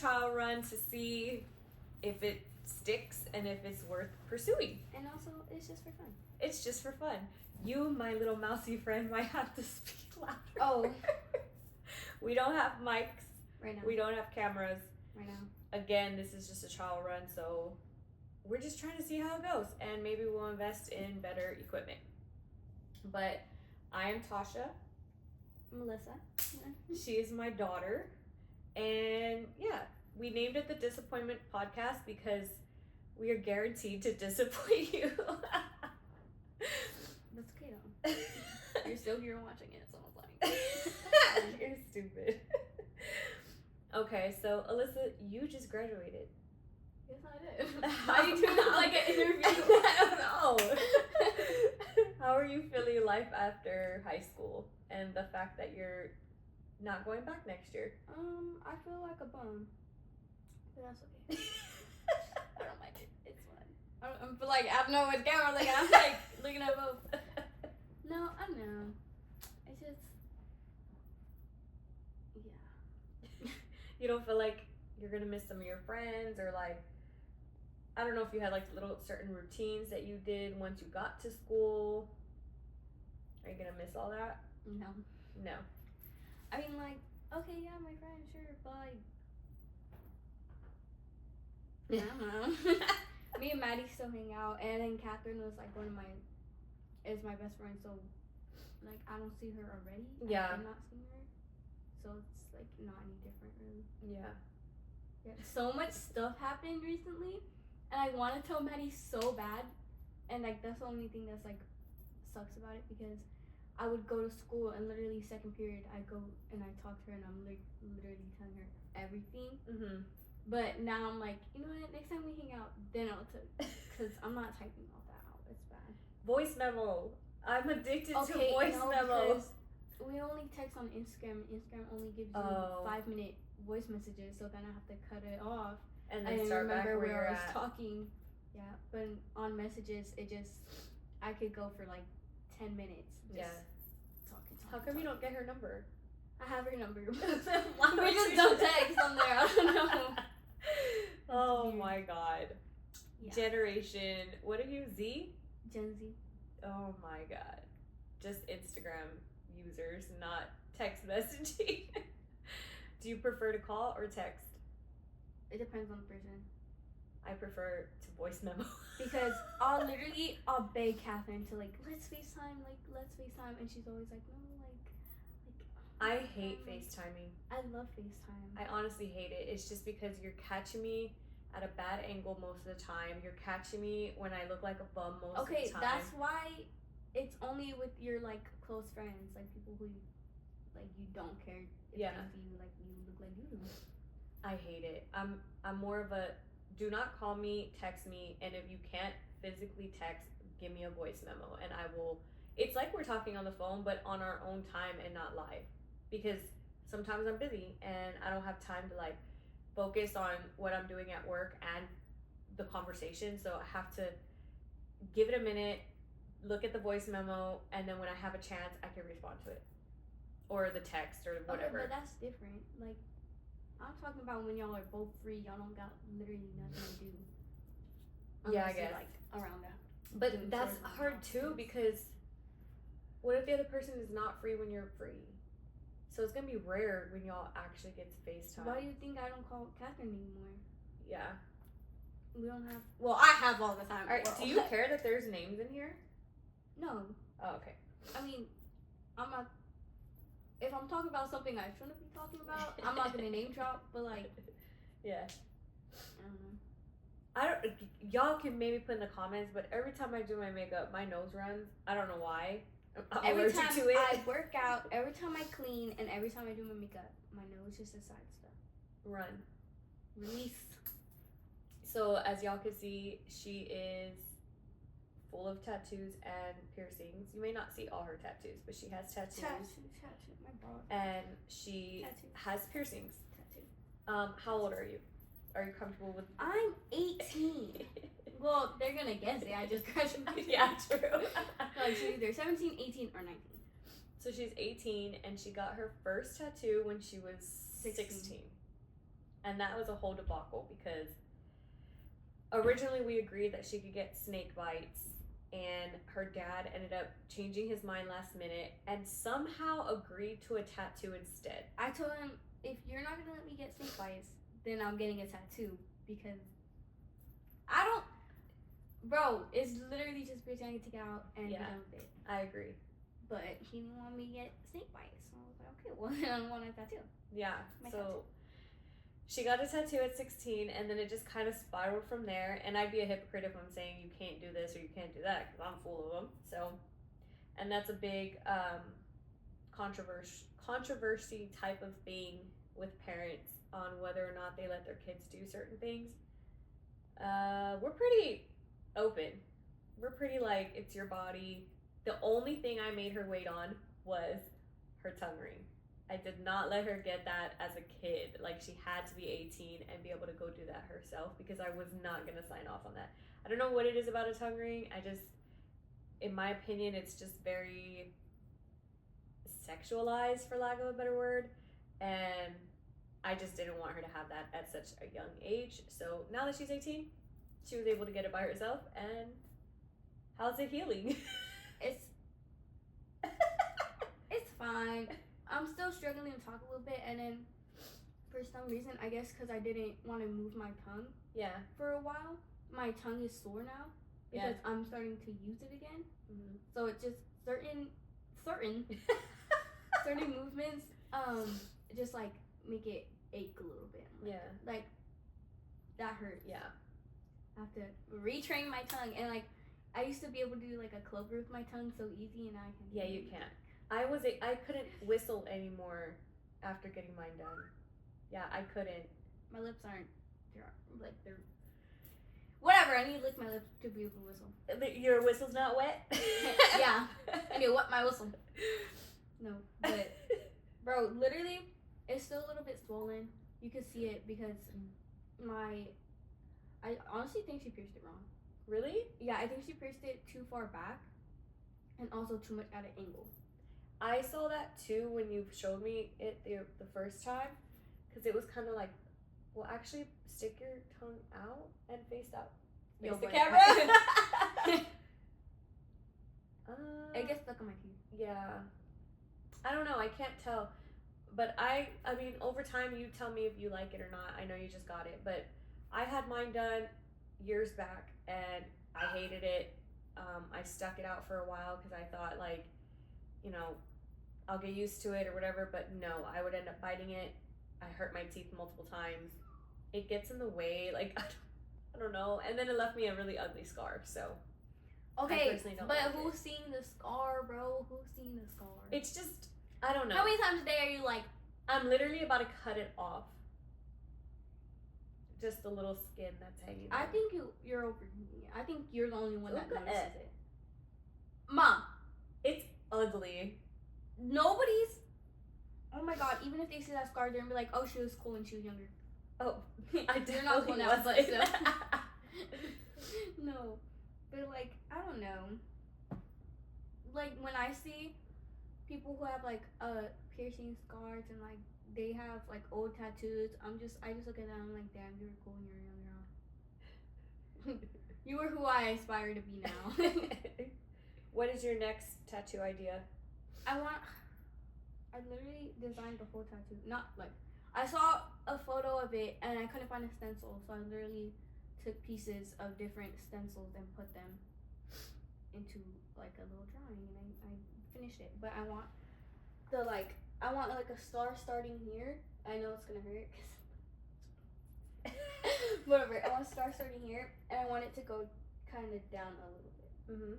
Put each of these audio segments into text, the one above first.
trial run to see if it sticks and if it's worth pursuing. And also, it's just for fun. It's just for fun. You, my little mousy friend, might have to speak louder. Oh. We don't have mics. Right now. We don't have cameras. Right now. Again, this is just a trial run, so we're just trying to see how it goes, and maybe we'll invest in better equipment. But I am Tasha. Melissa. She is my daughter, and yeah, we named it the Disappointment Podcast because we are guaranteed to disappoint you. That's okay though. You're still here watching it, so it's like you're stupid. Okay, so Alyssa, you just graduated. Yes, I did. Why are you doing it like an interview? I don't know. How are you feeling life after high school and the fact that you're not going back next year? I feel like a bum, but that's okay. I don't mind it. It's fun. I'm like, I don't know what camera looking. I'm like looking at both. No, I know. It's just, yeah. You don't feel like you're gonna miss some of your friends, or like, I don't know if you had like little certain routines that you did once you got to school. Are you gonna miss all that? No. No. I mean, like, okay, yeah, my friend, sure, but like, I don't know. Me and Maddie still hang out, and then Catherine was like is my best friend, so like I don't see her already. Yeah. I'm not seeing her, so it's like not any different really. Yeah. Yeah. So much stuff happened recently, and I want to tell Maddie so bad, and like that's the only thing that's like sucks about it, because I would go to school and literally second period I go and I talk to her and I'm like literally telling her everything. Mhm. But now I'm like, you know what? Next time we hang out, then I'll tell you, because I'm not typing all that out. It's bad. Voice memo. I'm addicted to voice memos. We only text on Instagram. Instagram only gives you 5-minute voice messages, so then I have to cut it off. And I then start back remember where you're I was at. talking. Yeah, but on messages, I could go for like 10 minutes. Talking. How come you don't get her number? I have her number. Why We would just you don't do that? text on there. I don't know. Oh weird. my god. Yeah. Generation, what are you, Z? Gen Z. Oh my god. Just Instagram users, not text messaging. Do you prefer to call or text? It depends on the person. I prefer to voice memo. Because I'll beg Catherine to like, let's FaceTime, and she's always like, no, I hate FaceTiming. I love FaceTime. I honestly hate it. It's just because you're catching me at a bad angle most of the time. You're catching me when I look like a bum most of the time. Okay, that's why it's only with your like close friends, like people who like you don't care if they see you like you look like you do. I hate it. I'm more of a do not call me, text me, and if you can't physically text, give me a voice memo and I will. It's like we're talking on the phone but on our own time and not live, because sometimes I'm busy and I don't have time to like focus on what I'm doing at work and the conversation, so I have to give it a minute, look at the voice memo, and then when I have a chance I can respond to it, or the text or whatever. Okay, but that's different. Like, I'm talking about when y'all are both free, y'all don't got literally nothing to do. Yeah, I Unless you're, guess. like around that. But doing that's chores and hard stuff. too, because what if the other person is not free when you're free? So it's gonna be rare when y'all actually get to FaceTime. Why do you think I don't call Catherine anymore? Yeah. We don't have. Well, I have all the time. Alright, do you care that there's names in here? No. Oh, okay. I mean, I'm not. If I'm talking about something I shouldn't be talking about, I'm not gonna name drop. But like, Yeah. I don't know. Y'all can maybe put in the comments, but every time I do my makeup, my nose runs. I don't know why. I'm Every allergic time to it. I work out, every time I clean, and every time I do my makeup, my nose just decides to Run. release. So as y'all can see, she is full of tattoos and piercings. You may not see all her tattoos, but she has tattoos. Tattoo, my bra. And she Tattoo. has piercings. Tattoo. How old are you? Are you comfortable with? I'm 18. Well, they're gonna guess it. I just graduated. Yeah, true. Like, she's either 17, 18, or 19. So she's 18, and she got her first tattoo when she was 16. And that was a whole debacle because originally we agreed that she could get snake bites, and her dad ended up changing his mind last minute and somehow agreed to a tattoo instead. I told him, if you're not gonna let me get snake bites, then I'm getting a tattoo because I don't. Bro, it's literally just pretending to take it out and be done with it. I agree. But he didn't want me to get snake bites, so I was like, okay, well then I don't want a tattoo. Yeah. My so tattoo. she got a tattoo at 16, and then it just kind of spiraled from there. And I'd be a hypocrite if I'm saying you can't do this or you can't do that because I'm full of them. So, and that's a big controversy type of thing with parents on whether or not they let their kids do certain things. We're pretty open. We're pretty like, it's your body. The only thing I made her wait on was her tongue ring. I did not let her get that as a kid. Like, she had to be 18 and be able to go do that herself because I was not going to sign off on that. I don't know what it is about a tongue ring. I just, in my opinion, it's just very sexualized, for lack of a better word. And I just didn't want her to have that at such a young age. So now that she's 18, she was able to get it by herself. And how's it healing? It's fine. I'm still struggling to talk a little bit, and then for some reason, I guess because I didn't want to move my tongue for a while, my tongue is sore now because I'm starting to use it again. Mm-hmm. So it's just certain movements just like make it ache a little bit. Like that hurts. Yeah. I have to retrain my tongue, and like I used to be able to do like a clover with my tongue so easy, and now I can. Yeah, you can't. I couldn't whistle anymore after getting mine done. Yeah, I couldn't. My lips aren't, they're whatever. I need to lick my lips to be able to whistle. Your whistle's not wet? Yeah, I need to wet my whistle. No, but bro, literally, it's still a little bit swollen. You can see it because I honestly think she pierced it wrong. Really? Yeah, I think she pierced it too far back, and also too much at an angle. I saw that too when you showed me it the first time, because it was kind of like, well, actually stick your tongue out and face out. Face the camera. It gets stuck on my teeth. Yeah. I don't know. I can't tell. But I mean, over time, you tell me if you like it or not. I know you just got it. But I had mine done years back, and I hated it. I stuck it out for a while because I thought, like, you know, I'll get used to it or whatever, but no, I would end up biting it. I hurt my teeth multiple times. It gets in the way, like, I don't know. And then it left me a really ugly scar, so. Okay, but who's seeing the scar, bro? Who's seeing the scar? It's just, I don't know. How many times a day are you like, I'm literally about to cut it off. Just the little skin that's hanging there. I think you're overthinking it. I think you're the only one that Okay. notices it. Mom. It's ugly. Nobody's. Oh my god! Even if they see that scar, they're gonna be like, "Oh, she was cool when she was younger." Oh, I You're not cool definitely now, but wasn't. No, but like I don't know. Like when I see people who have like piercing scars and like they have like old tattoos, I just look at them. I'm like, damn, you were cool when you were younger. You were who I aspire to be now. What is your next tattoo idea? I literally designed the whole tattoo. Not like I saw a photo of it and I couldn't find a stencil, so I literally took pieces of different stencils and put them into like a little drawing, and I finished it. But I want a star starting here. I know it's gonna hurt. Whatever. I want a star starting here, and I want it to go kind of down a little bit. Mm-hmm.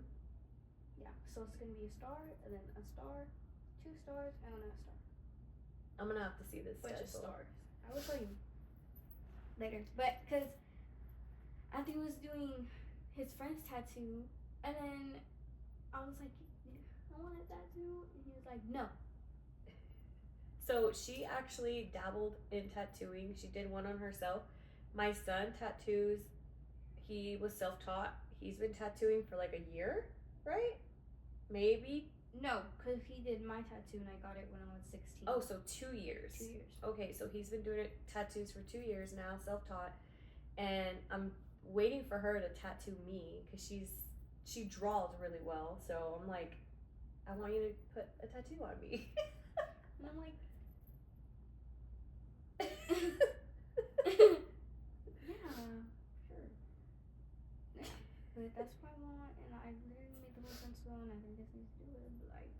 Yeah. So it's gonna be a star, and then a star, 2 stars, and then a star. I'm gonna have to see this Bunch of stencil. stars. I will show you later. But because Anthony was doing his friend's tattoo, and then I was like, I want a tattoo, and he was like, no. So she actually dabbled in tattooing. She did one on herself. My son tattoos. He was self-taught. He's been tattooing for like a year, right? Maybe. No, because he did my tattoo and I got it when I was 16. Oh, so 2 years. 2 years. Okay, so he's been doing tattoos for 2 years now, self-taught, and I'm waiting for her to tattoo me because she draws really well. So I'm like, I want you to put a tattoo on me. And I'm like, yeah, sure. Yeah, but that's what I want, and I literally made the whole pencil, and I think this needs to do it. But like,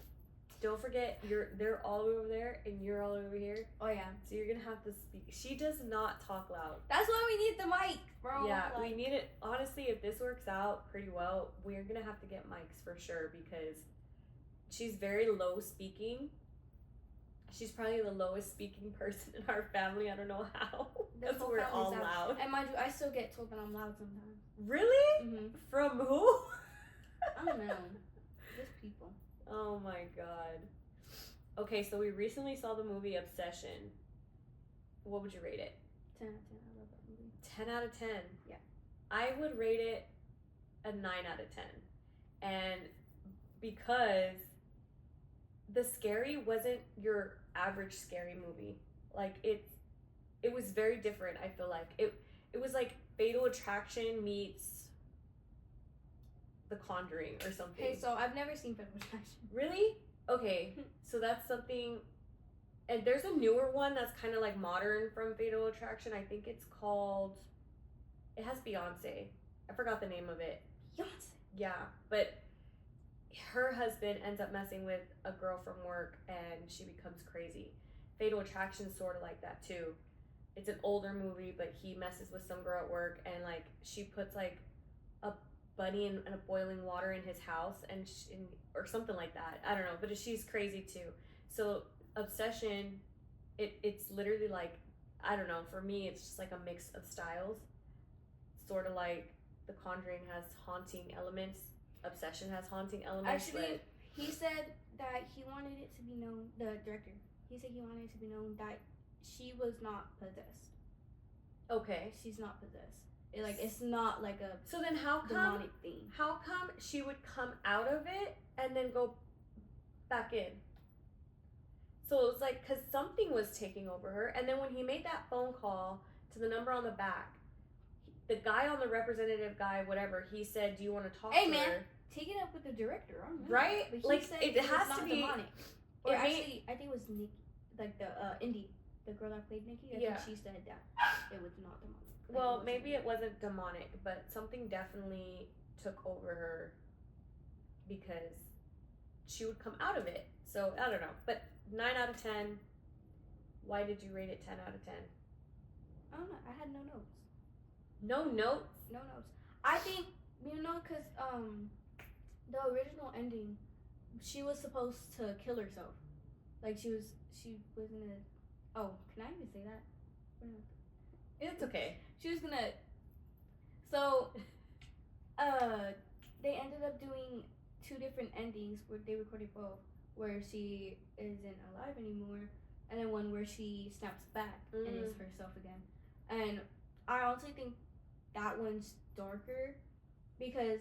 Don't forget, they're all over there and you're all over here. oh yeah, So you're gonna have to speak. She does not talk loud. that's why we need the mic, bro. Yeah, like, we need it. Honestly, if this works out pretty well, we're gonna have to get mics for sure because she's very low speaking. She's probably the lowest speaking person in our family. I don't know how. the Because whole we're family's all loud. And mind you, I still get told that I'm loud sometimes. Really? Mm-hmm. From who? I don't know. Just people. Oh my god. Okay, so we recently saw the movie Obsession. What would you rate it? 10 out of 10. I love that movie. 10 out of 10. Yeah. I would rate it a 9 out of 10. And because the scary wasn't your average scary movie. Like it was very different, I feel like. It was like Fatal Attraction meets The Conjuring or something. Okay, so I've never seen Fatal Attraction. Really? Okay. So that's something. And there's a newer one that's kind of like modern from Fatal Attraction. I think it's called. It has Beyonce. I forgot the name of it. Beyonce. Yeah, but her husband ends up messing with a girl from work and she becomes crazy. Fatal Attraction is sort of like that too. It's an older movie, but he messes with some girl at work and like she puts like a bunny in a boiling water in his house and or something like that. I don't know, but she's crazy too. So Obsession, it's literally like, I don't know, for me it's just like a mix of styles. Sort of like The Conjuring has haunting elements, Obsession has haunting elements. Actually, he said that he wanted it to be known, the director, he said he wanted it to be known that she was not possessed. Okay. She's not possessed. It's not like a So then how come demonic thing. How come she would come out of it and then go back in? So it was like, because something was taking over her. And then when he made that phone call to the number on the back, the guy on the representative guy, whatever, he said, do you want to talk Hey, to man. her? Take it up with the director. I don't know. Right? But he Like, said it was has not to be- demonic. Or it may- actually, I think it was Nikki, like the Indy, the girl that played Nikki. I Yeah. think she said that it was not demonic. Well, maybe it wasn't demonic, but something definitely took over her because she would come out of it. So, I don't know. But 9 out of 10. Why did you rate it 10 out of 10? I don't know. I had no notes. No notes? No notes. I think, because the original ending, she was supposed to kill herself. Like, she was gonna. Oh, can I even say that? It's okay. She was gonna. So, they ended up doing 2 different endings where they recorded both, where she isn't alive anymore, and then one where she snaps back and is herself again. And I honestly think that one's darker because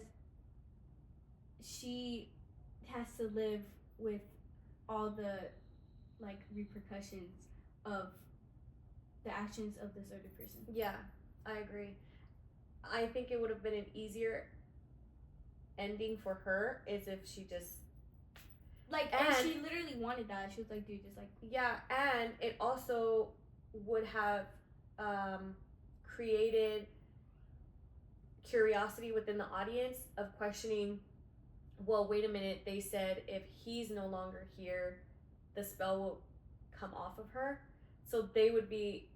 she has to live with all the like repercussions of the actions of this other person. Yeah, I agree. I think it would have been an easier ending for her is if she just and she literally wanted that. She was like, dude, just like and it also would have created curiosity within the audience of questioning, well, wait a minute, they said if he's no longer here, the spell will come off of her. So they would be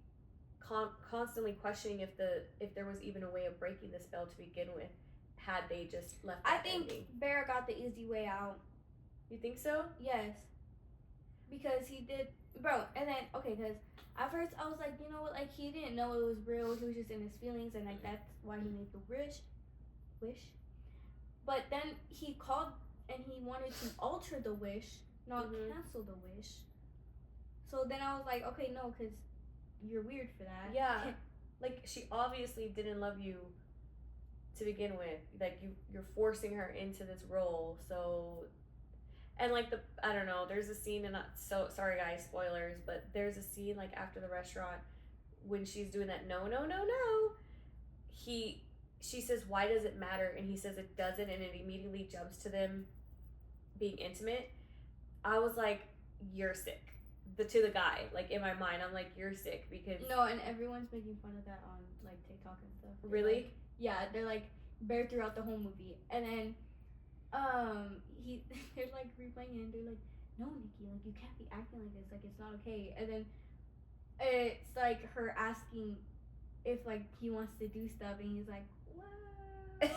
constantly questioning if there was even a way of breaking the spell to begin with, had they just left that I think ending. Bear got the easy way out. You think so? Yes. Because he did, bro, and then, okay, because at first I was like, you know what, like, he didn't know it was real, he was just in his feelings, and, like, that's why he made the wish. But then he called, and he wanted to alter the wish, not cancel the wish. So then I was like, okay, no, because you're weird for that. Yeah. Like, she obviously didn't love you to begin with. Like, you're forcing her into this role, so... And like I don't know, there's a scene, and so sorry guys, spoilers, but there's a scene like after the restaurant when she's doing that no no no no. She says, why does it matter? And he says it doesn't, and it immediately jumps to them being intimate. I was like, you're sick. To the guy, like in my mind, I'm like, you're sick because no, and everyone's making fun of that on like TikTok and stuff. Really? Like, yeah, they're like bare throughout the whole movie, and then they're like replaying it, and they're like, no, Nikki, like you can't be acting like this, like it's not okay. And then it's like her asking if like he wants to do stuff, and he's like, what? And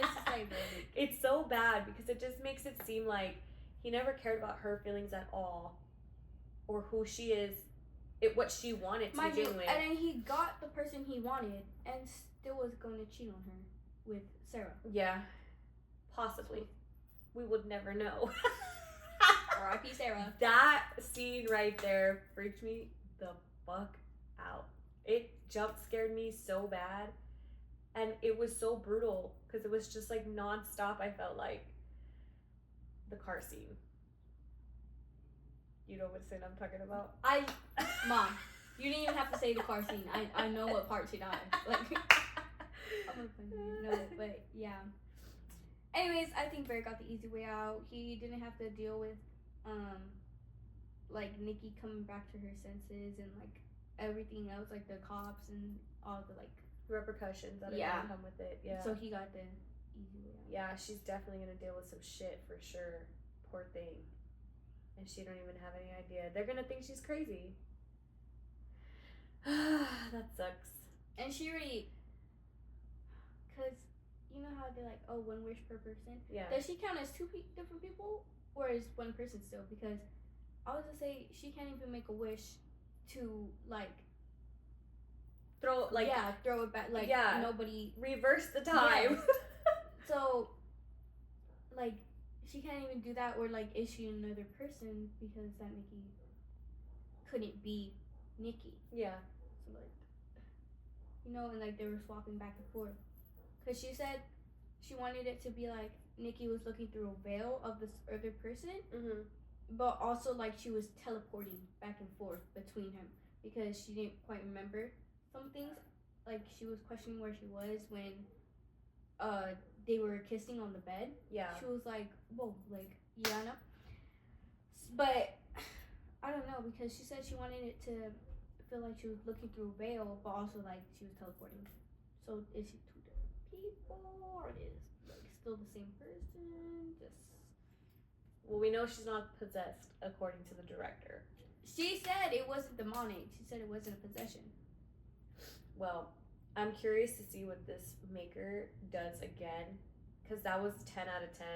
it's just like, really. It's so bad because it just makes it seem like he never cared about her feelings at all, or who she is, what she wanted to begin with. And then he got the person he wanted, and still was going to cheat on her with Sarah. Yeah, possibly. We would never know. R.I.P. Sarah. That scene right there freaked me the fuck out. It jump scared me so bad, and it was so brutal because it was just like nonstop. I felt like the car scene. You know what scene I'm talking about? Mom, you didn't even have to say the car scene. I know what part she died. Like, no, but yeah. Anyways, I think Barrett got the easy way out. He didn't have to deal with, like Nikki coming back to her senses and like everything else, like the cops and all the like repercussions that are gonna come with it. Yeah. So he got the easy way out. Yeah, she's definitely gonna deal with some shit for sure. Poor thing. And she don't even have any idea. They're gonna think she's crazy. That sucks. And she already, cause you know how they're like, oh, one wish per person. Yeah. Does she count as two different people, or is one person still? Because I was gonna say she can't even make a wish to like throw it back. Like nobody reverse the time. Yes. So like. She can't even do that, or like issue another person because that Nikki couldn't be Nikki. Yeah. So like, you know, and like they were swapping back and forth. Cause she said she wanted it to be like Nikki was looking through a veil of this other person, but also like she was teleporting back and forth between him because she didn't quite remember some things. Like she was questioning where she was when they were kissing on the bed. Yeah. She was like, whoa, like, yeah, I know. But I don't know, because she said she wanted it to feel like she was looking through a veil, but also like she was teleporting. So is she two different people, or is like still the same person? Just. Well, we know she's not possessed, according to the director. She said it wasn't demonic. She said it wasn't a possession. Well, I'm curious to see what this maker does again, because that was 10 out of 10.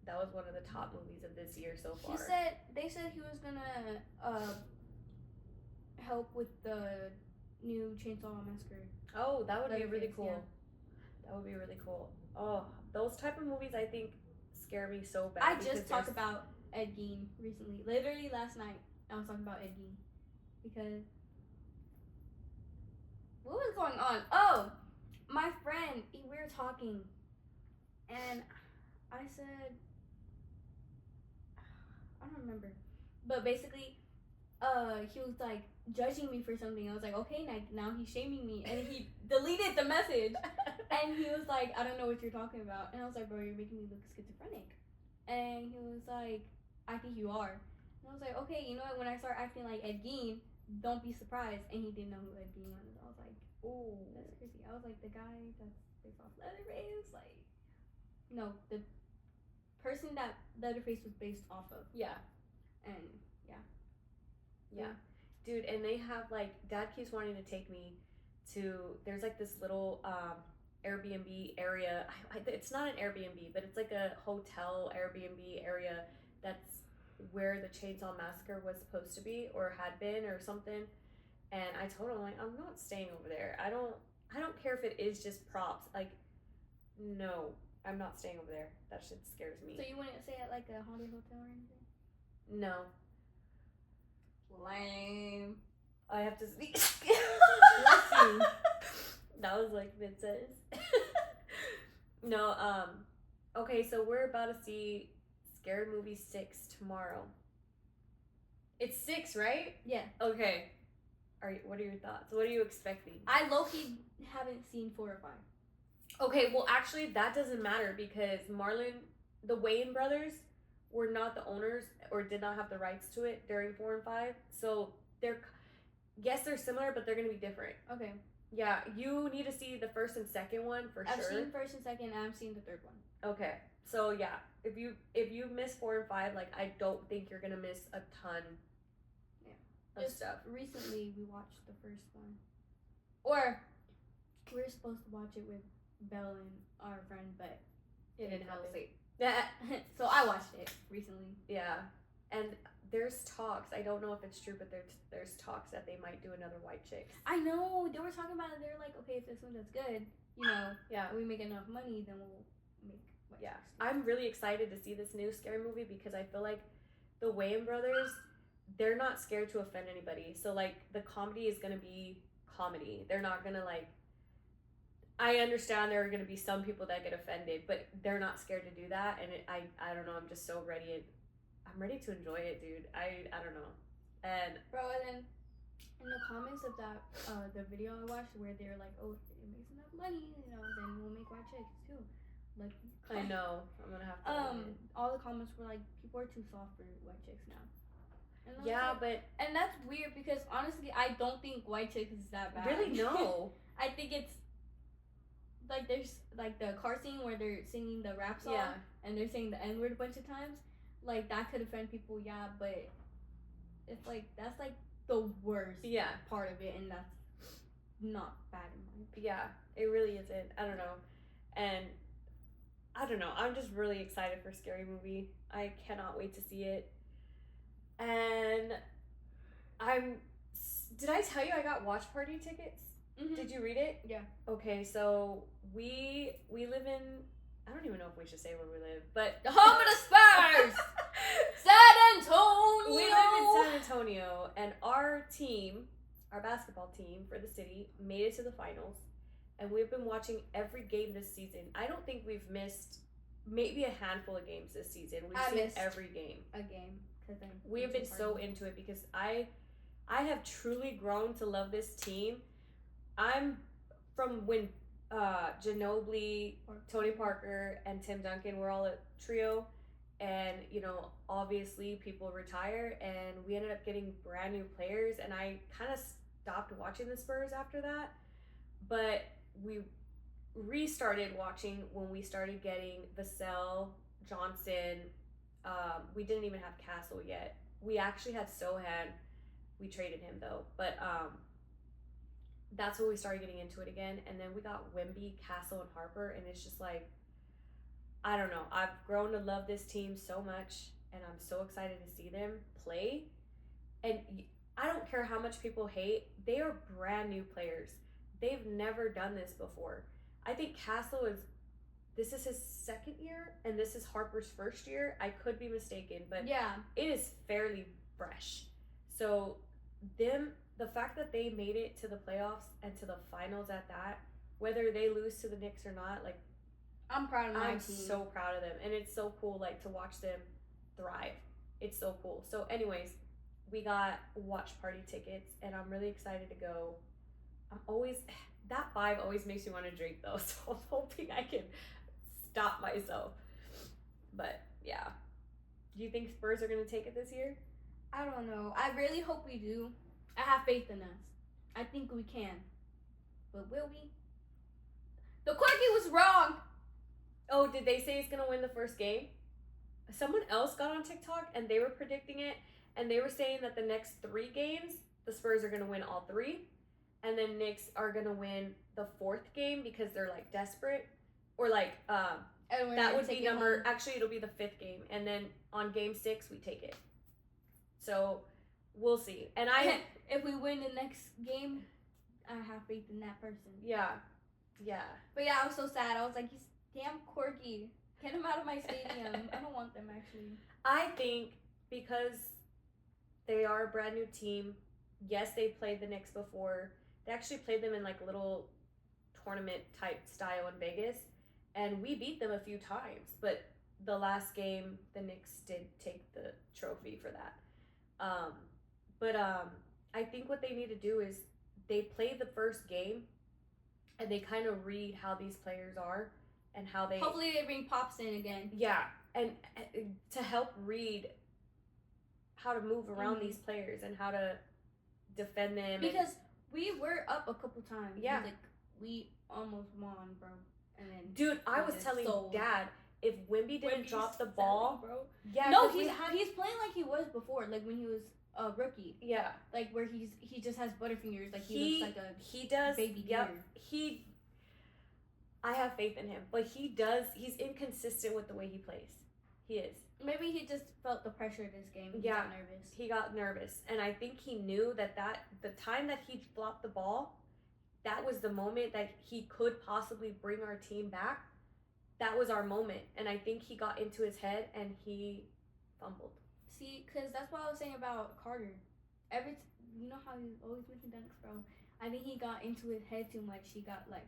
That was one of the top movies of this year so far. They said he was gonna help with the new Chainsaw Massacre. Oh, that would be really cool. Yeah. That would be really cool. Oh, those type of movies I think scare me so bad. I just talked about Ed Gein recently. Literally last night, I was talking about Ed Gein because. What was going on? Oh, my friend, we were talking, and I said, I don't remember, but basically, he was like judging me for something. I was like, okay, now he's shaming me, and he deleted the message, and he was like, I don't know what you're talking about, and I was like, bro, you're making me look schizophrenic, and he was like, I think you are, and I was like, okay, you know what? When I start acting like Ed Gein, don't be surprised, and he didn't know who Ed Gein was. I was like, oh, that's crazy. I was like, the guy that's based off Leatherface, like, no, the person that Leatherface was based off of. Yeah. And yeah, dude, and they have like, Dad keeps wanting to take me to, there's like this little Airbnb area. It's not an Airbnb, but it's like a hotel Airbnb area that's where the Chainsaw Massacre was supposed to be, or had been, or something. And I told him, like, I'm not staying over there. I don't care if it is just props. Like, no, I'm not staying over there. That shit scares me. So you wouldn't stay at like a haunted hotel or anything? No. Lame. I have to speak. Bless you. That was like mid-sentence. No, okay, so we're about to see Scary Movie 6 tomorrow. It's 6, right? Yeah. Okay. What are your thoughts? What are you expecting? I low-key haven't seen 4 or 5. Okay, well, actually, that doesn't matter because the Wayans brothers were not the owners or did not have the rights to it during 4 and 5. So they're similar, but they're gonna be different. Okay. Yeah, you need to see the first and second one for I've sure. seen first and second, and I've seen the third one. Okay, so yeah, if you miss 4 and 5, like I don't think you're gonna miss a ton. Of Just stuff. recently, we watched the first one, or we were supposed to watch it with Belle and our friend, but It didn't fell happen. asleep. Yeah, So I watched it recently. yeah, and there's talks. I don't know if it's true, but there's talks that they might do another White Chicks. I know they were talking about it. They're like, okay, if this one does good, Yeah. we make enough money, then we'll make. White Yeah, Chicks. I'm really excited to see this new scary movie because I feel like the Wayans brothers, they're not scared to offend anybody. So like the comedy is gonna be comedy. They're not gonna like. I understand there are gonna be some people that get offended, but they're not scared to do that. And I don't know. I'm just so ready. I'm ready to enjoy it, dude. I don't know. And Bro, and then in the comments of that the video I watched where they're like, oh, if it makes enough money, then we'll make White Chicks too. Like I know I'm gonna have to. all the comments were like, people are too soft for White Chicks now. And I was Yeah, like, and that's weird because honestly, I don't think White Chicks is that bad. really no. I think it's like there's like the car scene where they're singing the rap song Yeah. and they're saying the N-word a bunch of times. Like that could offend people, yeah, but it's like that's like the worst Yeah. part of it, and that's not bad in my opinion. Yeah, it really isn't. I don't know. And I don't know. I'm just really excited for Scary Movie. I cannot wait to see it. And did I tell you I got watch party tickets? Mm-hmm. Did you read it? Yeah. Okay, so we live in, I don't even know if we should say where we live, but The home of the Spurs! San Antonio! we live in San Antonio, and our team, our basketball team for the city, made it to the finals. And we've been watching every game this season. I don't think we've missed maybe a handful of games this season. We've seen missed every game. a game. We have been so into it because I have truly grown to love this team. I'm from when Ginobili, Tony Parker, and Tim Duncan were all a trio. And, obviously people retire and we ended up getting brand new players. And I kind of stopped watching the Spurs after that. But we restarted watching when we started getting Vassell, Johnson. We didn't even have Castle yet. We actually had Sohan. We traded him though. But that's when we started getting into it again. And then we got Wemby, Castle, and Harper. And it's just like, I don't know. I've grown to love this team so much. And I'm so excited to see them play. And I don't care how much people hate. They are brand new players. They've never done this before. I think Castle this is his second year, and this is Harper's first year. I could be mistaken, but yeah, it is fairly fresh. So the fact that they made it to the playoffs and to the finals at that, whether they lose to the Knicks or not, like I'm proud of my I'm team. so proud of them, and it's so cool like to watch them thrive. It's so cool. So anyways, we got watch party tickets, and I'm really excited to go. That vibe always makes me want to drink though, so I'm hoping I can stop myself. But yeah, do you think Spurs are gonna take it this year? I don't know. I really hope we do. I have faith in us. I think we can. But will we? The Quirky was wrong! Oh, did they say he's gonna win the first game? Someone else got on TikTok and they were predicting it, and they were saying that the next 3 games, the Spurs are gonna win all 3, and then Knicks are gonna win the 4th game because they're like desperate, or like that would be actually it'll be the 5th game, and then on game 6 we take it. So we'll see. And if we win the next game, I have faith in that person. Yeah. But yeah, I was so sad. I was like, he's damn Quirky. Get him out of my stadium. I don't want them actually. I think because they are a brand new team. Yes, they played the Knicks before. They actually played them in like little tournament type style in Vegas, and we beat them a few times. But the last game, the Knicks did take the trophy for that. But I think what they need to do is they play the first game and they kind of read how these players are and how they. Hopefully they bring Pops in again. Yeah, and to help read how to move around these players and how to defend them. Because we were up a couple times. Yeah. Like, we almost won, bro. And then. Dude, I was telling Dad, if Wemby didn't drop the ball. Bro. Yeah. No, he's playing like he was before, like when he was a rookie. Yeah. Like where he just has butterfingers. Like he looks like a he does, baby yep. deer. I have faith in him, but he's inconsistent with the way he plays. He is. Maybe he just felt the pressure of this game. He got nervous. He got nervous. And I think he knew that the time that he flopped the ball, that was the moment that he could possibly bring our team back. That was our moment. And I think he got into his head and he fumbled. See, because that's what I was saying about Carter. You know how he's always making dunks, bro? I think he got into his head too much. He got like,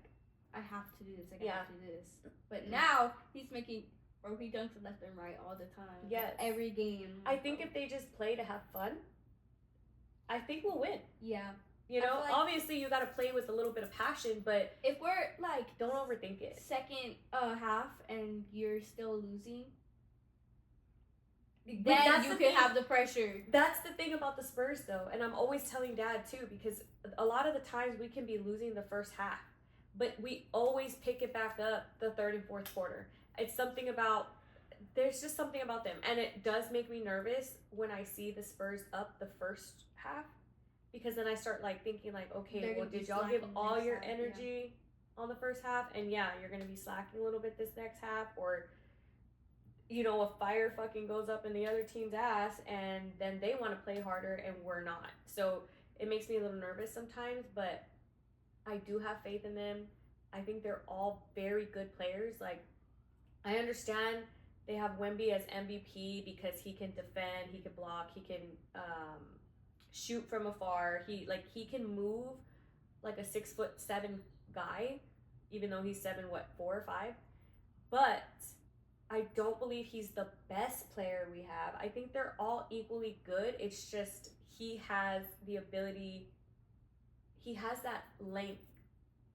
I have to do this. I have to do this. But now he's making... Bro, he dunks left and right all the time. Yes. Like, every game. I think if they just play to have fun, I think we'll win. Yeah. You know, like, obviously you got to play with a little bit of passion, but if we're like, don't overthink it. Second half and you're still losing, but then you can have the pressure. That's the thing about the Spurs, though, and I'm always telling Dad too, because a lot of the times we can be losing the first half, but we always pick it back up the third and fourth quarter. It's something about, there's just something about them. And it does make me nervous when I see the Spurs up the first half. Because then I start like thinking like, okay, well, did y'all give all your energy on the first half? And yeah, you're going to be slacking a little bit this next half. Or, you know, a fire fucking goes up in the other team's ass and then they want to play harder and we're not. So it makes me a little nervous sometimes, but I do have faith in them. I think they're all very good players. Like, I understand they have Wemby as MVP because he can defend, he can block, he can shoot from afar. He can move like a 6'7" guy, even though he's 4 or 5. But I don't believe he's the best player we have. I think they're all equally good. It's just he has the ability. He has that length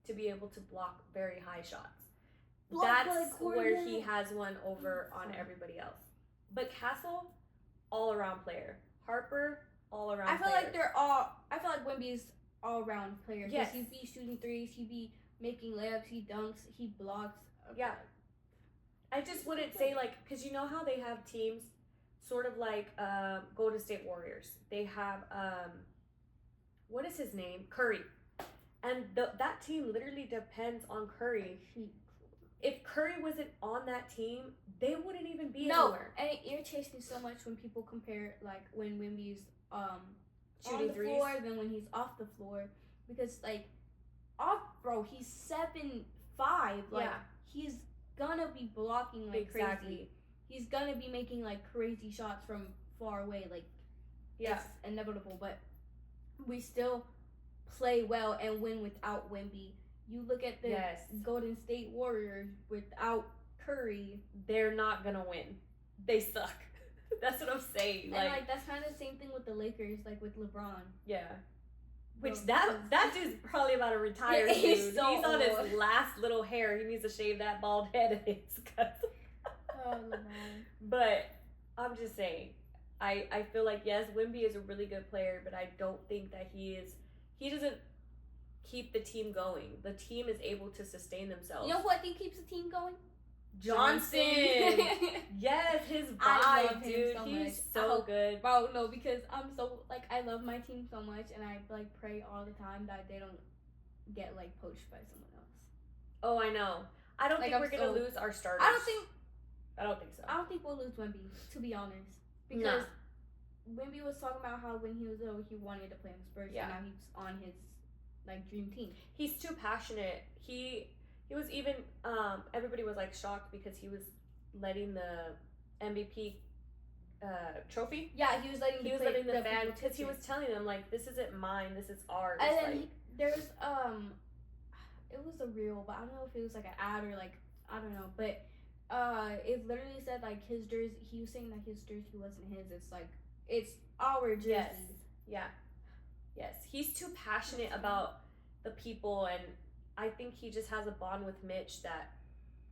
to be able to block very high shots. That's where he has one over on everybody else. But Castle, all-around player. Harper, all-around player. I feel like Wemby's all-around player. Yes. He be shooting threes, he be making layups, he dunks, he blocks. Yeah. I just wouldn't say like, because you know how they have teams sort of like Golden State Warriors. They have, what is his name? Curry. And that team literally depends on Curry. If Curry wasn't on that team, they wouldn't even be anywhere. And it irritates me so much when people compare, like, when Wemby's shooting on the threes floor than when he's off the floor. Because, like, bro, he's 7'5". Like, he's gonna be blocking like crazy. He's gonna be making, like, crazy shots from far away. Like, it's inevitable. But we still play well and win without Wemby. You look at the Golden State Warriors without Curry. They're not going to win. They suck. That's what I'm saying. And, like, that's kind of the same thing with the Lakers, like, with LeBron. Yeah. Which, that dude's probably about to retire, dude. He's on his last little hair. He needs to shave that bald head of his. Oh, LeBron. But, I'm just saying. I feel like, yes, Wemby is a really good player, but I don't think that he doesn't keep the team going. The team is able to sustain themselves. You know who I think keeps the team going? Johnson. Yes, his vibe, dude. He's so good. Bro, no, because I'm so, like, I love my team so much, and I, like, pray all the time that they don't get, like, poached by someone else. Oh, I know. I don't think we're going to lose our starters. I don't think so. I don't think we'll lose Wemby, to be honest. Because Wemby was talking about how when he was little, he wanted to play on the Spurs, and now he's on his, like, dream team. He's too passionate. He was even, everybody was, like, shocked because he was letting the MVP trophy. Yeah, he was letting the fan, because he was telling them, like, this isn't mine, this is ours. And then there's, it was a reel, but I don't know if it was, like, an ad or, like, I don't know, but it literally said like his jersey. He was saying that his jersey wasn't his. It's like it's our jersey. Yes. Yeah. Yes. He's too passionate about the people, and I think he just has a bond with Mitch that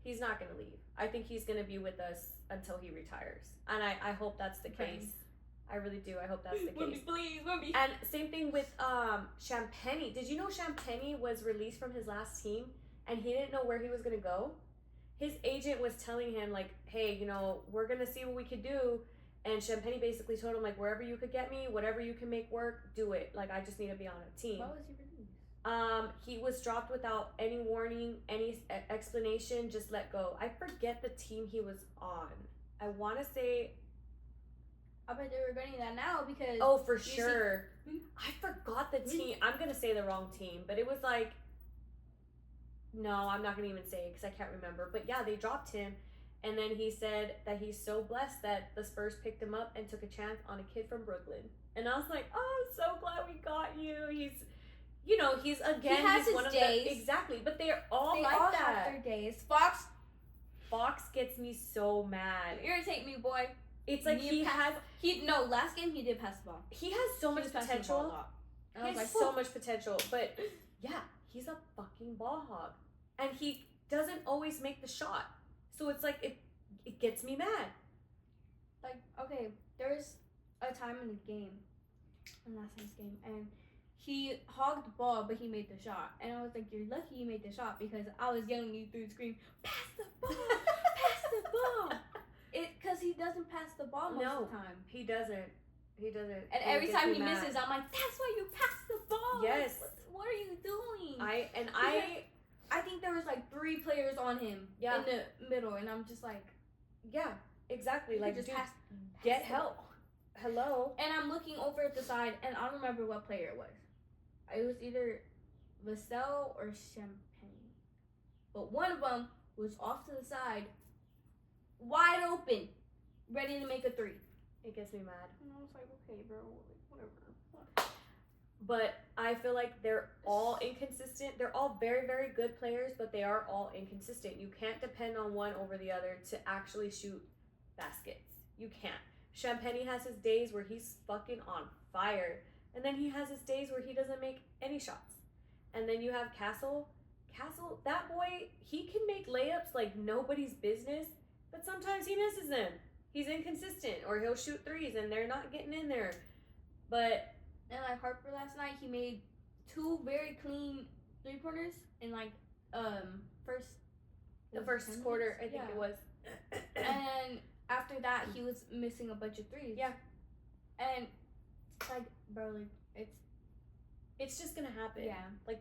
he's not gonna leave. I think he's gonna be with us until he retires, and I hope that's the case. I really do. I hope that's the case. Please. And same thing with Champagny. Did you know Champagny was released from his last team and he didn't know where he was gonna go? His agent was telling him like, hey, you know, we're gonna see what we could do. And Champagny basically told him like, wherever you could get me, whatever you can make work, do it. Like, I just need to be on a team. Why was he released? He was dropped without any warning, any explanation, just let go. I forget the team he was on. I want to say, I bet they're regretting that now because. oh, for sure. I forgot the team. I'm gonna say the wrong team, but it was like, no, I'm not gonna even say it because I can't remember. But yeah, they dropped him, and then he said that he's so blessed that the Spurs picked him up and took a chance on a kid from Brooklyn. And I was like, oh, I'm so glad we got you. He's, you know, he's again, he has he's his one of days. the exactly, but they're all They like all that. have their days. Fox, gets me so mad. irritate me, boy. It's like last game he did pass the ball. he has so He much was passing the ball a potential. lot. And He I was has like, so much potential, but yeah, he's a fucking ball hog, and he doesn't always make the shot. So it's like it gets me mad. like, okay, there was a time in the game, in last night's game, and he hogged the ball, but he made the shot. And I was like, you're lucky you made the shot because I was yelling you through the screen, pass the ball, pass the ball. Because he doesn't pass the ball most of the time. He doesn't. He doesn't. And every time he misses, I'm like, that's why you pass the ball. Yes. Like, what are you doing? I think there was like 3 players on him Yeah. in the middle, and I'm just like, yeah, exactly. you Like, could dude, pass get the help. ball. Hello. And I'm looking over at the side, and I don't remember what player it was. It was either Vassell or Champagne. But one of them was off to the side, wide open, ready to make a 3. It gets me mad. And I was like, okay, bro, whatever. But I feel like they're all inconsistent. They're all very, very good players, but they are all inconsistent. You can't depend on one over the other to actually shoot baskets. You can't. Champagny has his days where he's fucking on fire, and then he has his days where he doesn't make any shots. And then you have Castle. Castle, that boy, he can make layups like nobody's business, but sometimes he misses them. He's inconsistent, or he'll shoot threes and they're not getting in there. But And like Harper last night, he made 2 very clean 3-pointers in like the first quarter, I think it was. And after that, he was missing a bunch of 3s. Yeah. And like, bro, like It's just gonna happen. yeah. Like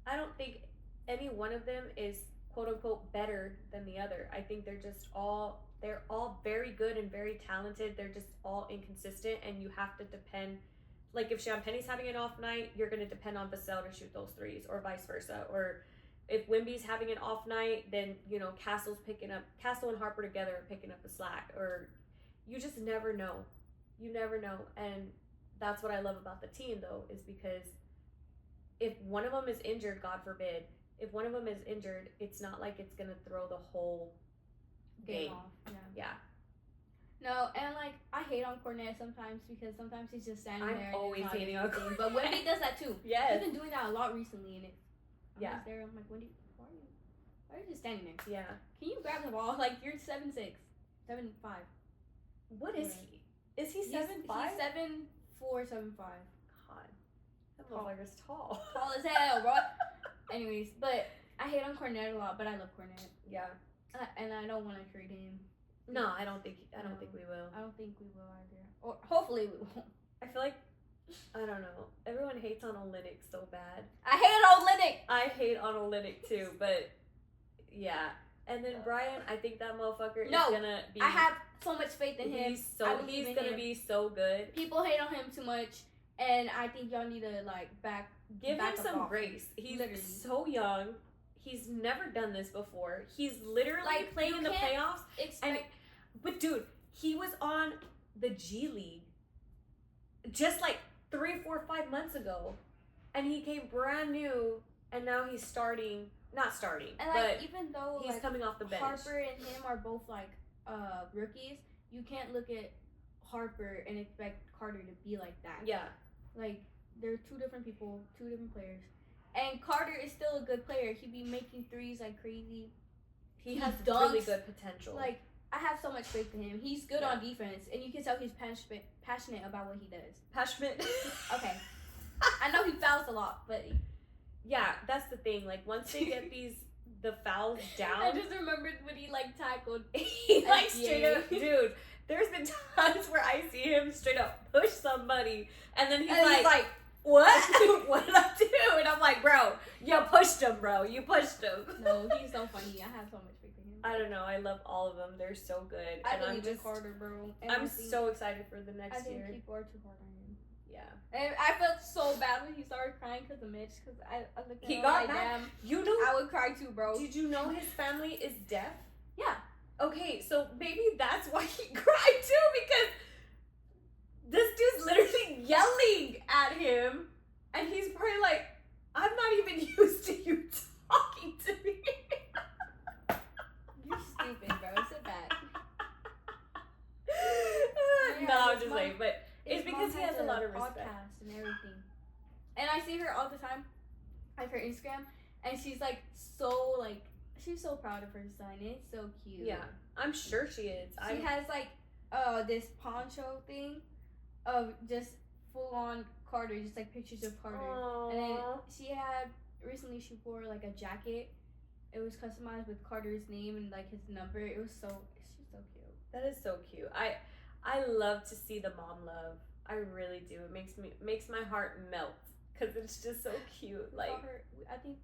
I don't think any one of them is quote unquote better than the other. I think they're all very good and very talented. They're just all inconsistent, and you have to depend. Like if Champagne's having an off night, you're gonna depend on Vassell to shoot those 3s, or vice versa. Or if Wemby's having an off night, then you know Castle and Harper together are picking up the slack. Or you just never know. You never know, and that's what I love about the team though, is because if one of them is injured, God forbid, if one of them is injured, it's not like it's gonna throw the whole game off. Yeah. Yeah. No, and like I hate on Cornet sometimes because sometimes he's just standing there. I'm always and hating on Cornet. Cornet. But Wemby does that too. Yes. He's been doing that a lot recently, and I'm Yeah. just there. I'm like, Wendy, why are you just standing there? Yeah. Can you grab the ball? Like you're 7'6", 7'5". What is he? Is he 7'5"? He's 7'4", 7'5". God, that motherfucker's tall. Tall as hell, bro. Anyways, but I hate on Cornet a lot, but I love Cornet. Yeah. And I don't want to trade him. No, I don't think we will. I don't think we will either. Or hopefully we won't. I feel like I don't know. Everyone hates on Olynyk so bad. I hate Olynyk. I hate on Olynyk too, but yeah. And then Brian, I think that motherfucker is gonna be. I have so much faith in him. He's gonna be so good. People hate on him too much, and I think y'all need to like give him some off. grace. He's Literally. so young. He's never done this before. He's literally Like, playing you in the can't playoffs. But dude, he was on the G League just like 3, 4, 5 months ago, and he came brand new, and now he's starting not starting, And but like even though he's like coming off the bench. Harper and him are both like rookies, you can't look at Harper and expect Carter to be like that. Yeah. Like they're two different people, two different players. And Carter is still a good player. He'd be making threes like crazy. He He has dunks, really good potential. Like I have so much faith in him. He's good Yeah. on defense, and you can tell he's passionate about what he does. passionate. Okay, I know he fouls a lot, but Yeah, that's the thing. Like once they get the fouls I down, just remembered when he like tackled. he like straight NBA. up, dude. There's been times where I see him straight up push somebody, and then he's And he's like, "What? What did I do?" And I'm like, "Bro, you pushed him, bro. You pushed him." No, he's so funny. I have so much faith in him. I don't know. I love all of them. They're so good. I and I'm believe in just, Carter, bro. And I'm I think- so excited for the I next think year. people are too hard on him. Yeah. And I felt so bad when he started crying because of Mitch. Because I looked at He him got like, mad. damn, You know? I would cry too, bro. Did you know his family is deaf? Yeah. Okay, so maybe that's why he cried too, because this dude's literally yelling at him, and he's probably like, "I'm not even used to you talking to me." You're stupid, bro. Sit back. No, I'm his just mom- saying, but it's His because mom he has a lot of respect. podcast and everything. And I see her all the time, like her Instagram, and she's like so like she's so proud of her son. It's so cute. Yeah, I'm sure she is. She has like this poncho thing of just full on Carter, just like pictures of Carter. And then she had recently she wore like a jacket. It was customized with Carter's name and like his number. It was so she's so cute. That is so cute. I love to see the mom love. I really do. It makes my heart melt because it's just so cute. We Like, saw her, I think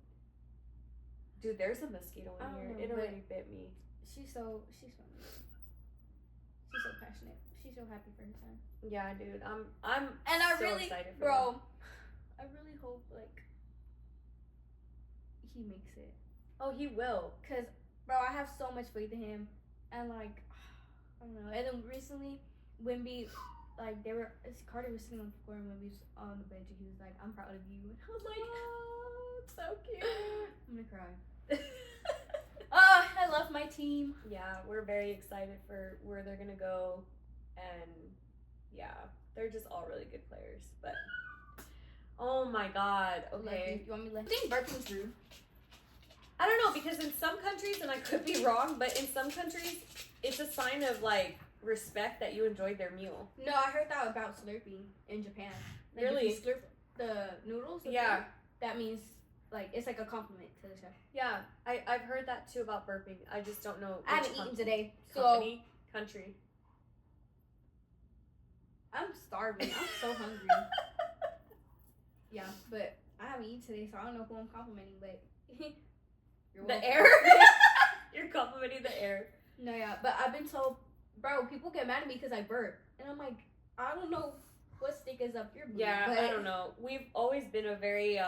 dude, there's a mosquito I in don't here. know, It but- already bit me. she's so She's so passionate. She's so happy for her son. Yeah, dude. I'm And I so really, excited for bro, I really hope like he makes it. them. Oh, he will. Cause, bro, I have so much faith in him, and like, I don't know. And then recently, Wimby, like Carter was sitting on the floor and Wimby was on the bench, and he was like, "I'm proud of you." And I was like, Oh, it's so cute. I'm gonna cry. Oh, I love my team. Yeah, we're very excited for where they're gonna go, and yeah, they're just all really good players. But oh my god, okay. You want me to let? I think Birking's rude. I don't know, because in some countries, and I could be wrong, but in some countries, it's a sign of like respect that you enjoyed their meal. No, I heard that about slurping in Japan. Like, Really? If you slurp the noodles. Yeah. That means like it's like a compliment to the chef. Yeah, I've heard that too about burping. I just don't know. I haven't which eaten today, so company, country. I'm starving. I'm so hungry. Yeah, but I haven't eaten today, so I don't know who I'm complimenting, but you're The welcome. air. You're complimenting the air. No, yeah, but I've been told, bro, people get mad at me because I burp, and I'm like, I don't know what stick is up your butt. Yeah, but I don't know. We've always been a very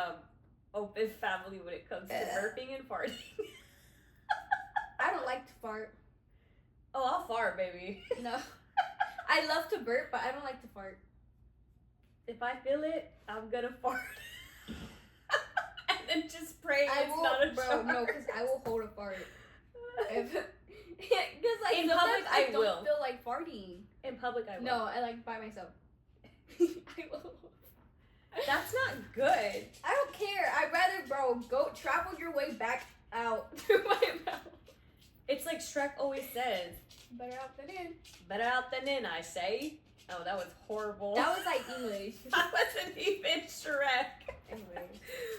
open family when it comes to burping and farting. I don't like to fart. Oh, I'll fart, baby. No, I love to burp, but I don't like to fart. If I feel it, I'm gonna fart. And then just pray I it's will, not a bro. shark. No, because I will hold a fart. Because like In sometimes public, I I don't will. feel like farting. In public, I will. No, I like by myself. I will. That's not good. I don't care. I'd rather, bro, go travel your way back out through my mouth. It's like Shrek always says, Better out than in. better out than in, I say. Oh, that was horrible. That was like English. That wasn't even Shrek. Anyway.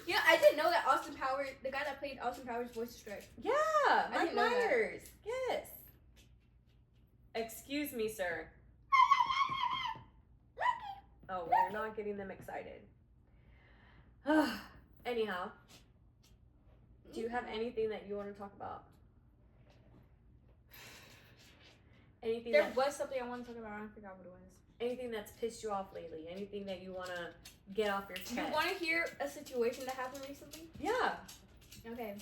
Yeah, I didn't know that Austin Powers, the guy that played Austin Powers voiced Shrek. Yeah, I Mike didn't know that. Myers. Yes. Excuse me, sir. Oh, we're not getting them excited. Anyhow, do you have anything that you want to talk about? Anything There that, was something I wanted to talk about. I forgot what it was. anything that's pissed you off lately? Anything that you want to get off your chest? You want to hear a situation that happened recently? Yeah. Okay.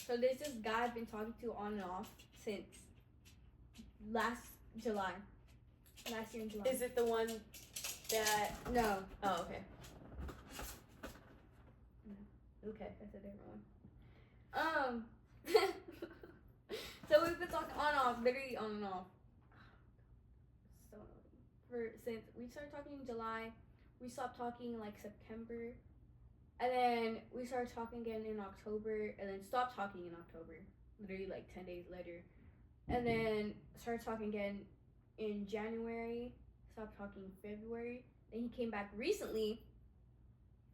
So there's this guy I've been talking to on and off since last July. Last year in July. Is it the one that? No, Oh, okay. Okay. that's a different one. So we've been talking on and off, literally on and off. So since we started talking in July, we stopped talking in like September, and then we started talking again in October, and then stopped talking in October, literally like 10 days later, and then started talking again in January, stopped talking in February. Then he came back recently,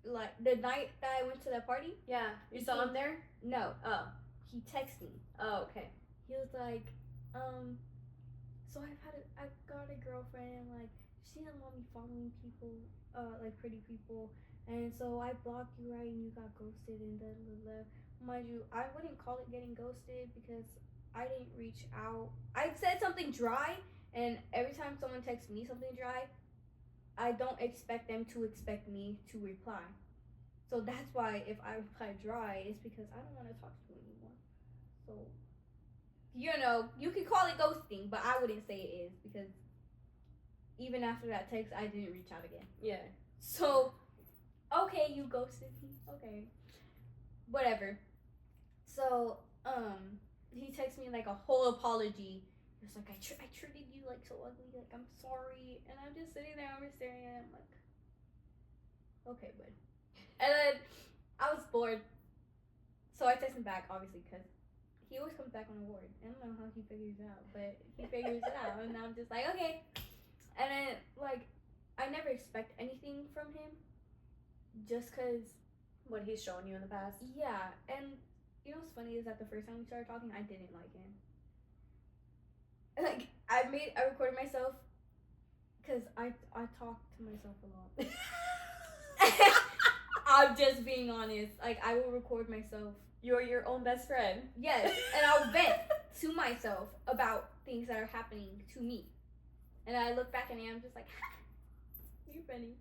like the night that I went to that party. Yeah. You saw him there? No, Oh. he texted me. Oh, okay. He was like, so I've got a girlfriend, and like she doesn't want me following people, like pretty people, and so I blocked you, right, and you got ghosted, and mind you, I wouldn't call it getting ghosted because I didn't reach out. I said something dry, and every time someone texts me something dry, I don't expect them to expect me to reply. So that's why if I reply dry, it's because I don't want to talk to you anymore. So, you know, you can call it ghosting, but I wouldn't say it is because even after that text, I didn't reach out again. Yeah. So, okay, you ghosted me. Okay. Whatever. So, he texted me like a whole apology. He was like, I treated you like so ugly. Like, I'm sorry. And I'm just sitting there, I'm just staring at him like, okay, bud. And then I was bored. So I texted him back, obviously, because he always comes back on a word. I don't know how he figures it out, but he figures it out. And I'm just like, okay. And then, like, I never expect anything from him just because. What he's shown you in the past? Yeah. And you know what's funny is that the first time we started talking, I didn't like him. Like, I recorded myself because I talk to myself a lot. I'm just being honest. Like, I will record myself. You're your own best friend. Yes, and I'll vent to myself about things that are happening to me. And I look back at me and I'm just like, ha, you're funny.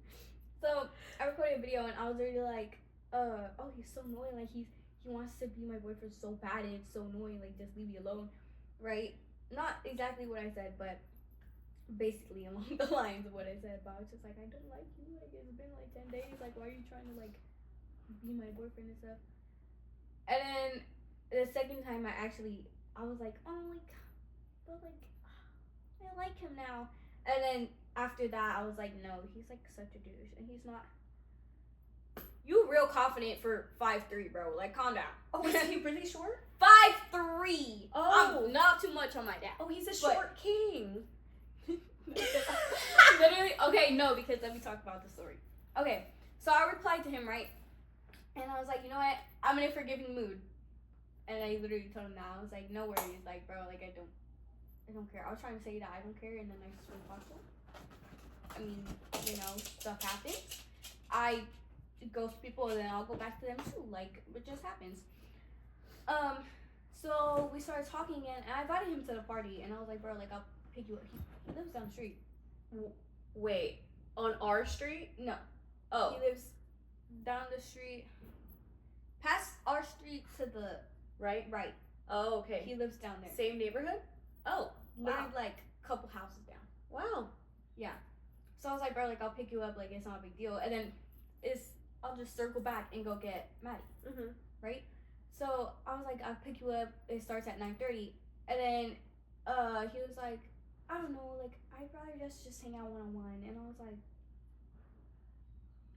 So I recorded a video and I was already like, oh, he's so annoying. Like, he wants to be my boyfriend so bad and it's so annoying. Like, just leave me alone, right? Not exactly what I said, but basically along the lines of what I said. But I was just like, I don't like you. Like, it's been like 10 days. Like, why are you trying to like be my boyfriend and stuff? And then the second time I was like, oh, like, but like, I like him now. And then after that, I was like, no, he's like such a douche, and he's not. You real confident for 5'3", bro? Like, calm down. Oh, is he really short? 5'3". Oh, I'm not too much on my dad. Oh, he's a short king. Literally, okay, no, because let me talk about the story. Okay, so I replied to him, right? And I was like, you know what? I'm in a forgiving mood. And I literally told him that. I was like, no worries. Like, bro, like, I don't care. I was trying to say that I don't care, and then I just wouldn't talk to him. I mean, you know, stuff happens. I ghost people, and then I'll go back to them too. Like, it just happens. So we started talking again, and I invited him to the party, and I was like, bro, like, I'll pick you up. He lives down the street. Wait, on our street? No. Oh. He lives down the street, past our street to the right. Oh, okay. He lives down there. Same neighborhood? Oh, Literally, wow. like, a couple houses down. Wow. Yeah. So I was like, bro, like, I'll pick you up. Like, it's not a big deal. And then I'll just circle back and go get Maddie. Mm-hmm. Right? So I was like, I'll pick you up. It starts at 9:30. And then he was like, I don't know, like, I'd rather just hang out one-on-one. And I was like,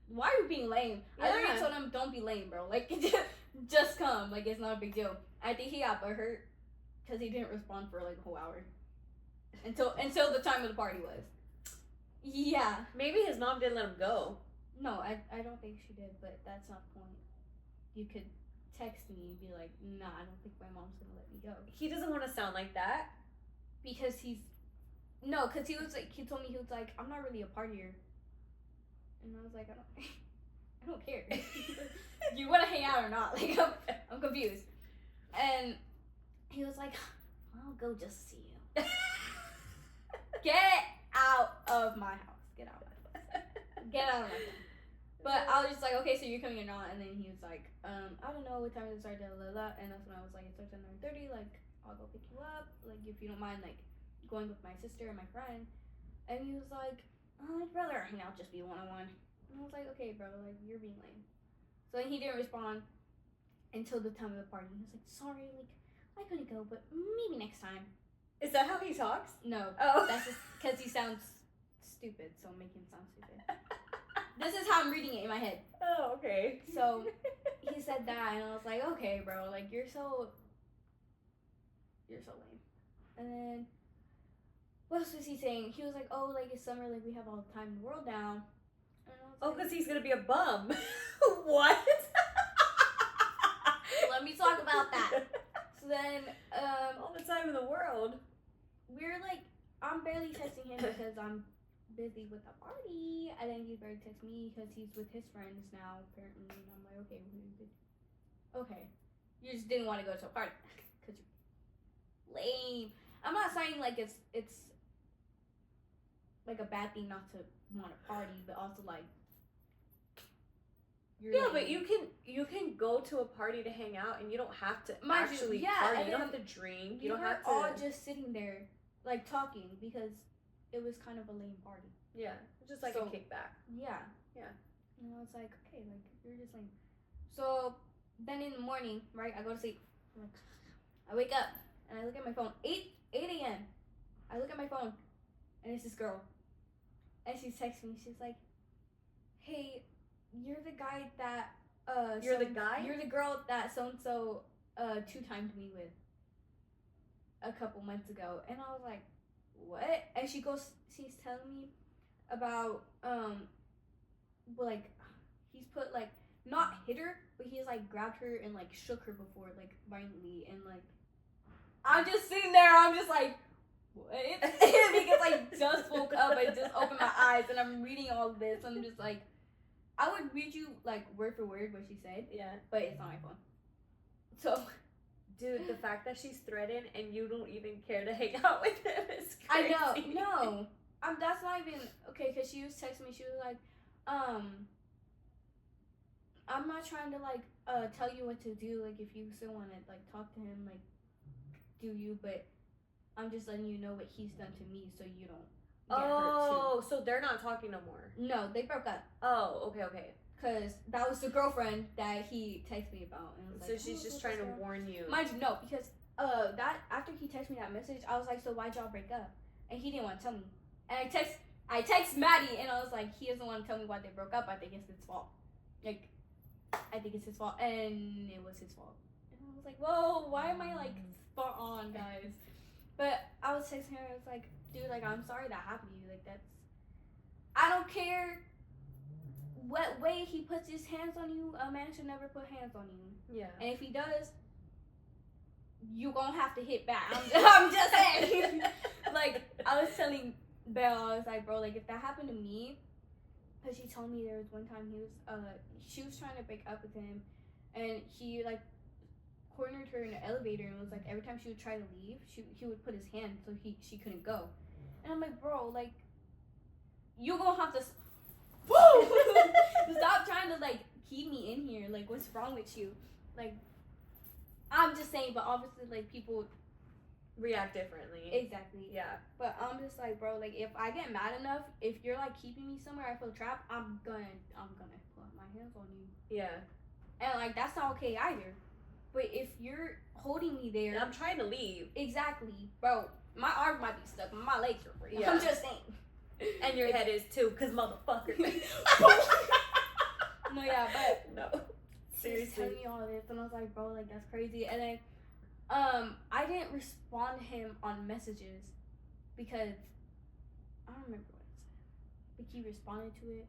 why are you being lame? Yeah. I literally told him, don't be lame, bro. Like, just come. Like, it's not a big deal. I think he got butthurt because he didn't respond for like a whole hour until the time of the party was. Yeah. Maybe his mom didn't let him go. No, I don't think she did, but that's not the point. You could text me and be like, nah, I don't think my mom's gonna let me go. He doesn't want to sound like that. Because he told me, he was like, I'm not really a partier. And I was like, I don't care. You want to hang out or not? Like, I'm confused. And he was like, I'll go just see you. Get out of my house. Get out of my house. Get out of my house. But I was just like, okay, so you're coming or not? And then he was like, I don't know what time it started, and that's when I was like, it starts at 9:30, like, I'll go pick you up, like, if you don't mind, like, going with my sister and my friend. And he was like, I'd rather hang out, just be one-on-one. And I was like, okay, bro, like, you're being lame. So then he didn't respond. until the time of the party. He was like, sorry, like, I couldn't go, but maybe next time. Is that how he talks? No. Oh. That's just because he sounds stupid, so make him sound stupid. This is how I'm reading it in my head. Oh, okay. So he said that, and I was like, okay, bro, like, you're so lame. And then, what else was he saying? He was like, oh, like, it's summer, like, we have all the time in the world now. And I was Oh, because he's gonna be a bum. What? let me talk about that. So then, all the time in the world. we're like, I'm barely texting him because I'm busy with the party, and then he's barely texting me because he's with his friends now, apparently. And I'm like, okay, you just didn't want to go to a party because you're lame. I'm not saying like it's like a bad thing not to want to party, but also like you're Yeah, lame. but you can go to a party to hang out, and you don't have to Mind you, actually yeah, party. and You don't then have to drink. we You don't were have to. all just sitting there like talking because it was kind of a lame party. Yeah, just like So- a kickback. Yeah. Yeah. And I was like, okay, like, you're just lame. So, then in the morning, right, I go to sleep. Like, I wake up, and I look at my phone. 8 a.m. I look at my phone, and it's this girl. And she's texting me. She's like, hey, you're the guy that, You're the guy? You're the girl that so-and-so, two-timed me with a couple months ago. And I was like, what? And she's telling me about, like, he's put, like, not hit her, but he's, like, grabbed her and, like, shook her before, like, violently. And, like, I'm just sitting there, I'm just like, what? Because I just woke up, I just opened my eyes, and I'm reading all of this, and I'm just like, I would read you, like, word for word what she said, Yeah. but it's on my phone. So, Dude, the fact that she's threatened and you don't even care to hang out with him is I crazy. know, no. That's not even, okay, because she was texting me, she was like, I'm not trying to, like, tell you what to do, like, if you still want to, like, talk to him, like, do you, but I'm just letting you know what he's done to me so you don't get hurt, Oh, so they're not talking no more. too. No, they broke up, Oh, okay. because that was the girlfriend that he texted me about, and I was So like, she's oh, just what's trying this to girl? warn you. Mind you, no, because, that, after he texted me that message, I was like, so why'd y'all break up? And he didn't want to tell me. And I text Maddie, and I was like, he doesn't want to tell me why they broke up. I think it's his fault. Like, I think it's his fault, and it was his fault. And I was like, whoa, why am I, like, spot on, guys? But I was texting her, I was like, dude, like, I'm sorry that happened to you. Like, I don't care what way he puts his hands on you. A man should never put hands on you. Yeah. And if he does, you gonna have to hit back. I'm just saying. Like, I was telling Belle, I was like, bro, like, if that happened to me, because she told me there was one time she was trying to break up with him, and he, like, cornered her in the elevator, and it was like, every time she would try to leave, he would put his hand so she couldn't go. And I'm like, bro, like, you gonna have to stop trying to, like, keep me in here. Like, what's wrong with you? Like, I'm just saying, but obviously, like, people React differently. exactly. Yeah. But I'm just like, bro, like, if I get mad enough, if you're, like, keeping me somewhere, I feel trapped, I'm gonna put my hands on you. Yeah. And, like, that's not okay either. But if you're holding me there, And I'm trying to leave. exactly, bro, my arm might be stuck, but my legs are free. Yeah. I'm just saying. And your head is too, because motherfucker. No, yeah, but No. she was telling Seriously. me all this, and I was like, bro, like, that's crazy. And then, I didn't respond to him on messages because I don't remember what it said. But he responded to it,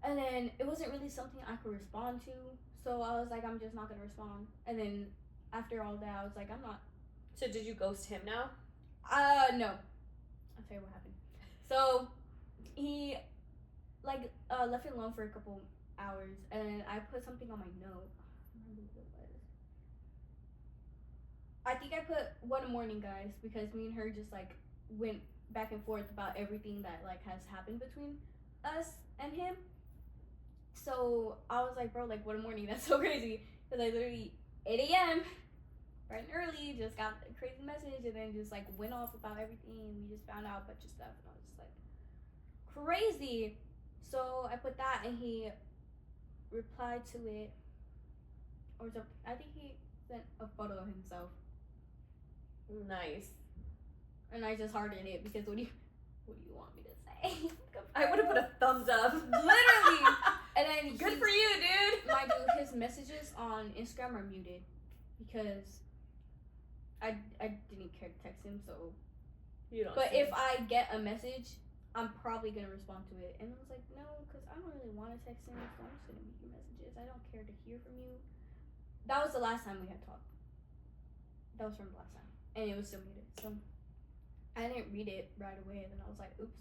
and then it wasn't really something I could respond to. So I was like, I'm just not gonna respond. And then after all that, I was like, I'm not. So did you ghost him now? No. I'll tell you what happened. So he like left it alone for a couple hours, and I put something on my note. I don't remember what it was. I think I put "What a morning, guys," because me and her just like went back and forth about everything that like has happened between us and him. So I was like, bro, like, what a morning, that's so crazy, because I literally 8 a.m. bright and early just got a crazy message, and then just like went off about everything, and we just found out a bunch of stuff, and I was just like, crazy. So I put that, and he replied to it, or something. I think he sent a photo of himself, Nice. and I just hearted it because what do you want me to say? I would have put a thumbs up. Literally. And then Good for you, dude. mind you, his messages on Instagram are muted because I didn't care to text him. So, You don't. but see. if I get a message, I'm probably gonna respond to it. And I was like, no, because I don't really want to text him. So I'm just gonna mute your messages. I don't care to hear from you. That was the last time we had talked. That was from the last time, and it was still muted. So I didn't read it right away, and then I was like, oops.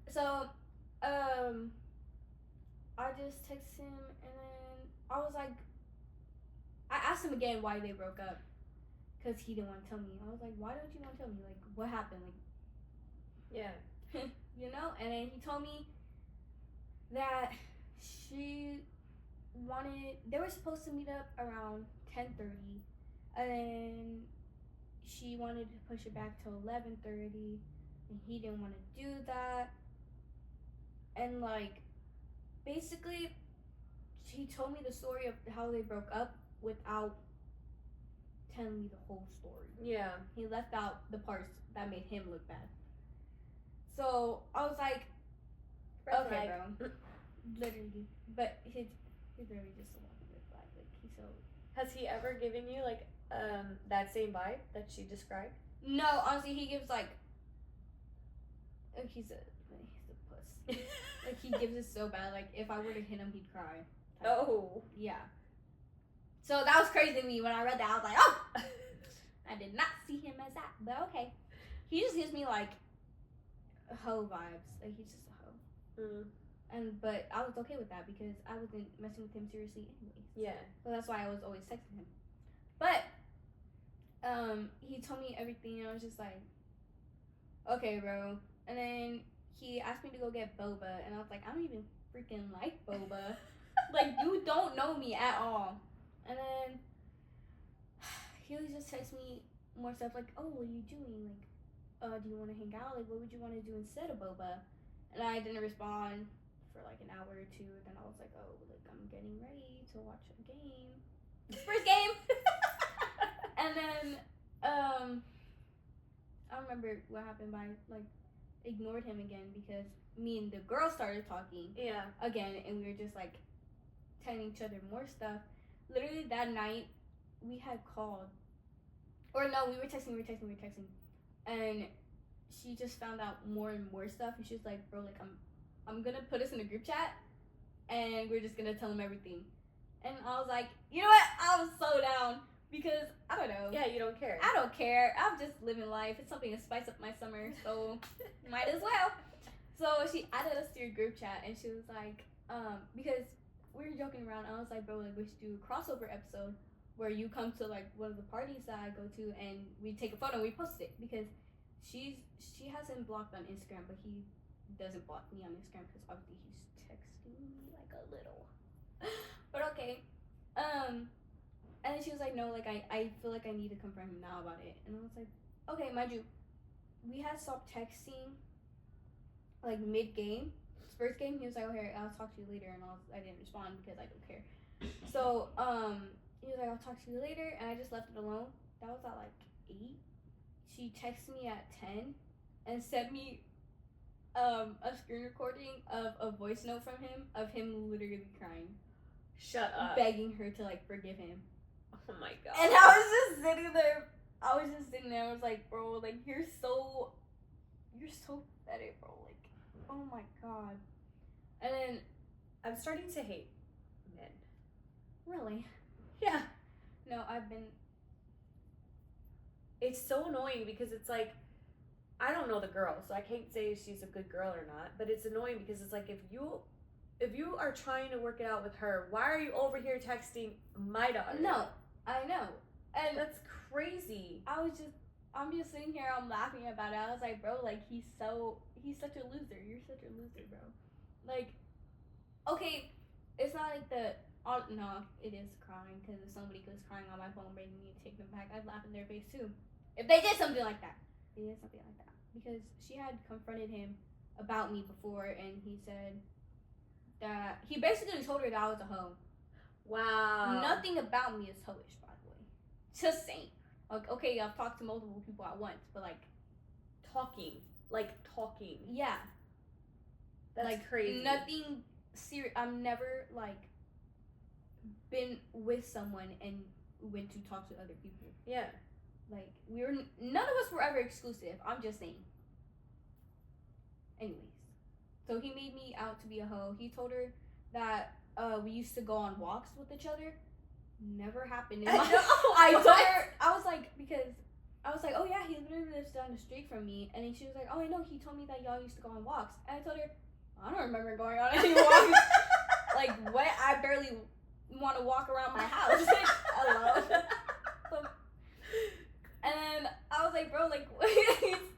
So, I just texted him, and then I was like, I asked him again why they broke up, because he didn't want to tell me. I was like, why don't you want to tell me? Like, what happened? Like, Yeah. you know? And then he told me that she wanted, they were supposed to meet up around 10:30, and then she wanted to push it back to 11:30, and he didn't want to do that. And like, basically, he told me the story of how they broke up without telling me the whole story. Yeah. He left out the parts that made him look bad. So I was like, Red okay, flag. bro. Literally. But he's really just a walking red flag. Like, he's so. Has he ever given you like that same vibe that she described? No, honestly, he gives like he's a puss. Like, he gives it so bad. Like, if I were to hit him, he'd cry. Oh. Yeah. So that was crazy to me when I read that. I was like, oh! I did not see him as that, but okay. He just gives me like hoe vibes. Like, he's just a hoe. But I was okay with that because I wasn't messing with him seriously anyways. Yeah. So that's why I was always texting him. But he told me everything, and I was just like, okay, bro. And then he asked me to go get boba, and I was like, I don't even freaking like boba. Like, you don't know me at all. And then he always just texts me more stuff like, oh, what are you doing? Like, do you want to hang out? Like, what would you want to do instead of boba? And I didn't respond for like an hour or two. Then I was like, oh, like, I'm getting ready to watch a game. First game. And then I don't remember what happened, but I like ignored him again because me and the girl started talking Yeah. again, and we were just like telling each other more stuff. Literally that night we had called, or no, we were texting, and she just found out more and more stuff, and she was like, bro, like, I'm gonna put us in a group chat, and we're just gonna tell him everything. And I was like, you know what? I was so down because I don't know. Yeah, you don't care. I don't care. I'm just living life. It's something to spice up my summer, so might as well. So she added us to your group chat, and she was like, because we were joking around. I was like, bro, like, we should do a crossover episode where you come to like one of the parties that I go to, and we take a photo and we post it because she has him blocked on Instagram, but he doesn't block me on Instagram because obviously he's texting me like a little. But okay. And then she was like, no, like, I feel like I need to confront him now about it. And I was like, okay, mind you, we had stopped texting like mid-game. First game, he was like, okay, I'll talk to you later, and I didn't respond because I don't care. So he was like, I'll talk to you later, and I just left it alone. That was at like 8. She texted me at 10 and sent me a screen recording of a voice note from him of him literally crying, Shut up. begging her to like forgive him. Oh my god. And I was just sitting there. I was like, bro, like, you're so pathetic, bro. Like, oh my god. And then, I'm starting to hate men. really? Yeah. No, I've been. It's so annoying because it's like, I don't know the girl, so I can't say if she's a good girl or not, but it's annoying because it's like, if you are trying to work it out with her, why are you over here texting my daughter? No, I know. And That's crazy. I'm just sitting here, I'm laughing about it. I was like, bro, like, he's such a loser. You're such a loser, bro. Like, okay, it's not like no, it is crying, because if somebody was crying on my phone begging me to take them back, I'd laugh in their face too. If they did something like that. Because she had confronted him about me before, and he said that, he basically told her that I was a hoe. Wow. Nothing about me is hoish, by the way. Just saying. Like, okay, I've talked to multiple people at once, but like talking. yeah, That's like crazy. nothing serious. I've never like been with someone and went to talk to other people. Yeah. Like none of us were ever exclusive. I'm just saying. Anyways, so he made me out to be a hoe. He told her that we used to go on walks with each other. Never happened. I told her, I was like, oh yeah, he literally lives down the street from me. And then she was like, oh I know, he told me that y'all used to go on walks. And I told her, I don't remember going on any walks. Like what? I barely want to walk around my house. Hello. And then I was like, bro, like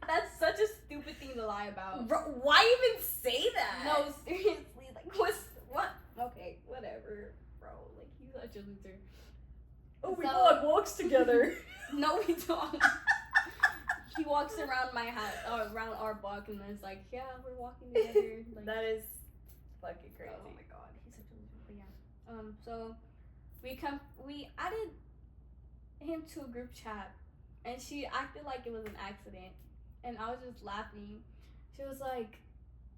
that's such a stupid thing to lie about. Bro, why even say that? No, seriously, like what? Okay, whatever, bro. Like he's such a loser. Oh, we go on walks together. No, we don't. He walks around my house, around our block, and then it's like, yeah, we're walking together. Like, that is fucking crazy. Oh my god, he's such a loser. But yeah, so we added him to a group chat, and she acted like it was an accident, and I was just laughing. She was like,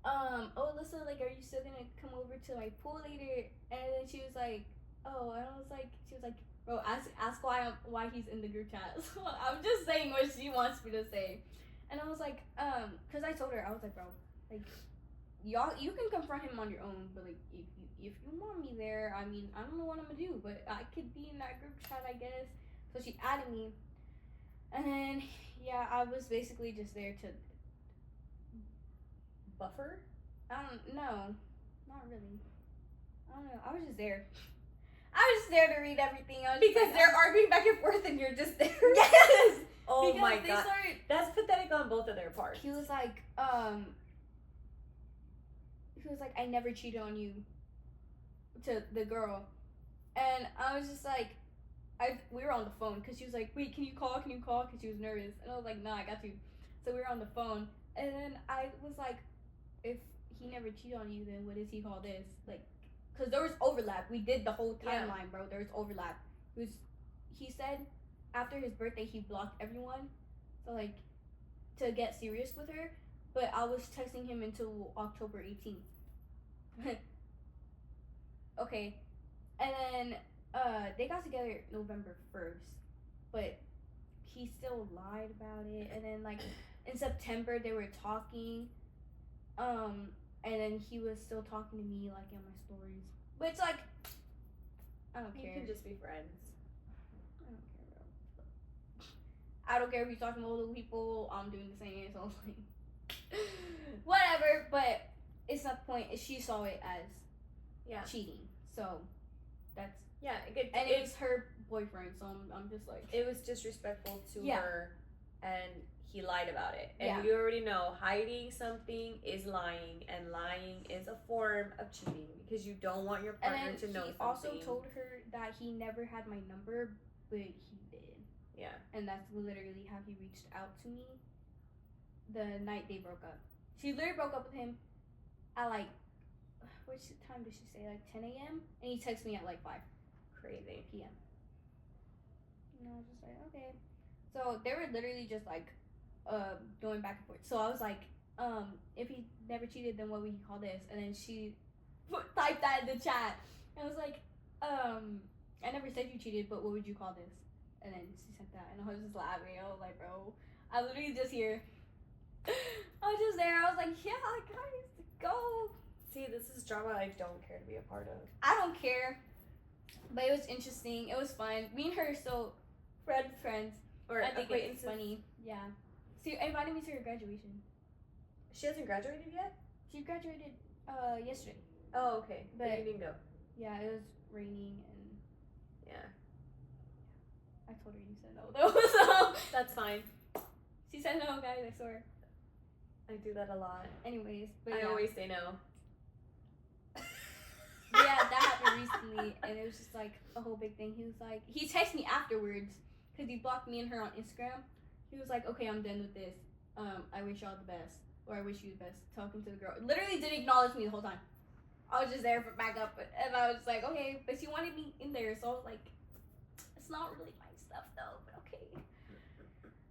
oh Alyssa, like, are you still gonna come over to my pool later? And then she was like, oh, and I was like, she was like, bro, ask why he's in the group chat. So I'm just saying what she wants me to say. And I was like, cause I told her, I was like, bro, like, y'all, you can confront him on your own, but like, if you want me there, I mean, I don't know what I'm gonna do, but I could be in that group chat, I guess. So she added me, and then yeah, I was basically just there to buffer. I don't know, not really. I don't know. I was just there. I was just there to read everything. Because they're arguing back and forth and you're just there. Yes! Oh because my god. That's pathetic on both of their parts. He was like, I never cheated on you, to the girl. And I was just like, we were on the phone, because she was like, wait, can you call? Because she was nervous. And I was like, nah, I got you. So we were on the phone. And then I was like, if he never cheated on you, then what does he call this? Like, because there was overlap. We did the whole timeline, bro. There was overlap. He said after his birthday, he blocked everyone. So, like, to get serious with her. But I was texting him until October 18th. Okay. And then they got together November 1st. But he still lied about it. And then, like, in September, they were talking. And then he was still talking to me, like, in my stories. But it's like, I don't care. You can just be friends. I don't care, bro. I don't care if you're talking to multiple people. I'm doing the same. So I was like, whatever. But it's not the point. She saw it as cheating. So that's and it was her boyfriend. So I'm just like, it was disrespectful to her, and he lied about it. And Yeah. you already know hiding something is lying, and lying is a form of cheating because you don't want your partner to know something. He also told her that he never had my number, but he did. Yeah. And that's literally how he reached out to me the night they broke up. She literally broke up with him at like, which time did she say? Like 10 a.m.? And he texted me at like 5. Crazy. p.m. And I was just like, okay. So they were literally just like going back and forth. So I was like, if he never cheated, then what would he call this? And then she typed that in the chat. And I was like, I never said you cheated, but what would you call this? And then she sent that, and I was just laughing. I was like, bro, I literally just here. I was just there. I was like, yeah, guys, go. See, this is drama I don't care to be a part of. I don't care. But it was interesting. It was fun. Me and her are still friends. Or I think acquaintances. it's funny. Yeah. She invited me to her graduation. She hasn't graduated yet? She graduated yesterday. Oh, okay. But you didn't go. Yeah, it was raining and yeah. I told her you said no though. So that's fine. She said no, guys, I swear. I do that a lot. Anyways, but I always say no. Yeah, that happened recently, and it was just like a whole big thing. He was like, he texted me afterwards because he blocked me and her on Instagram. He was like, okay, I'm done with this. I wish y'all the best, or I wish you the best. Talking to the girl, literally didn't acknowledge me the whole time. I was just there for backup, and I was just like, okay, but she wanted me in there, so I was like, it's not really my stuff though, but okay.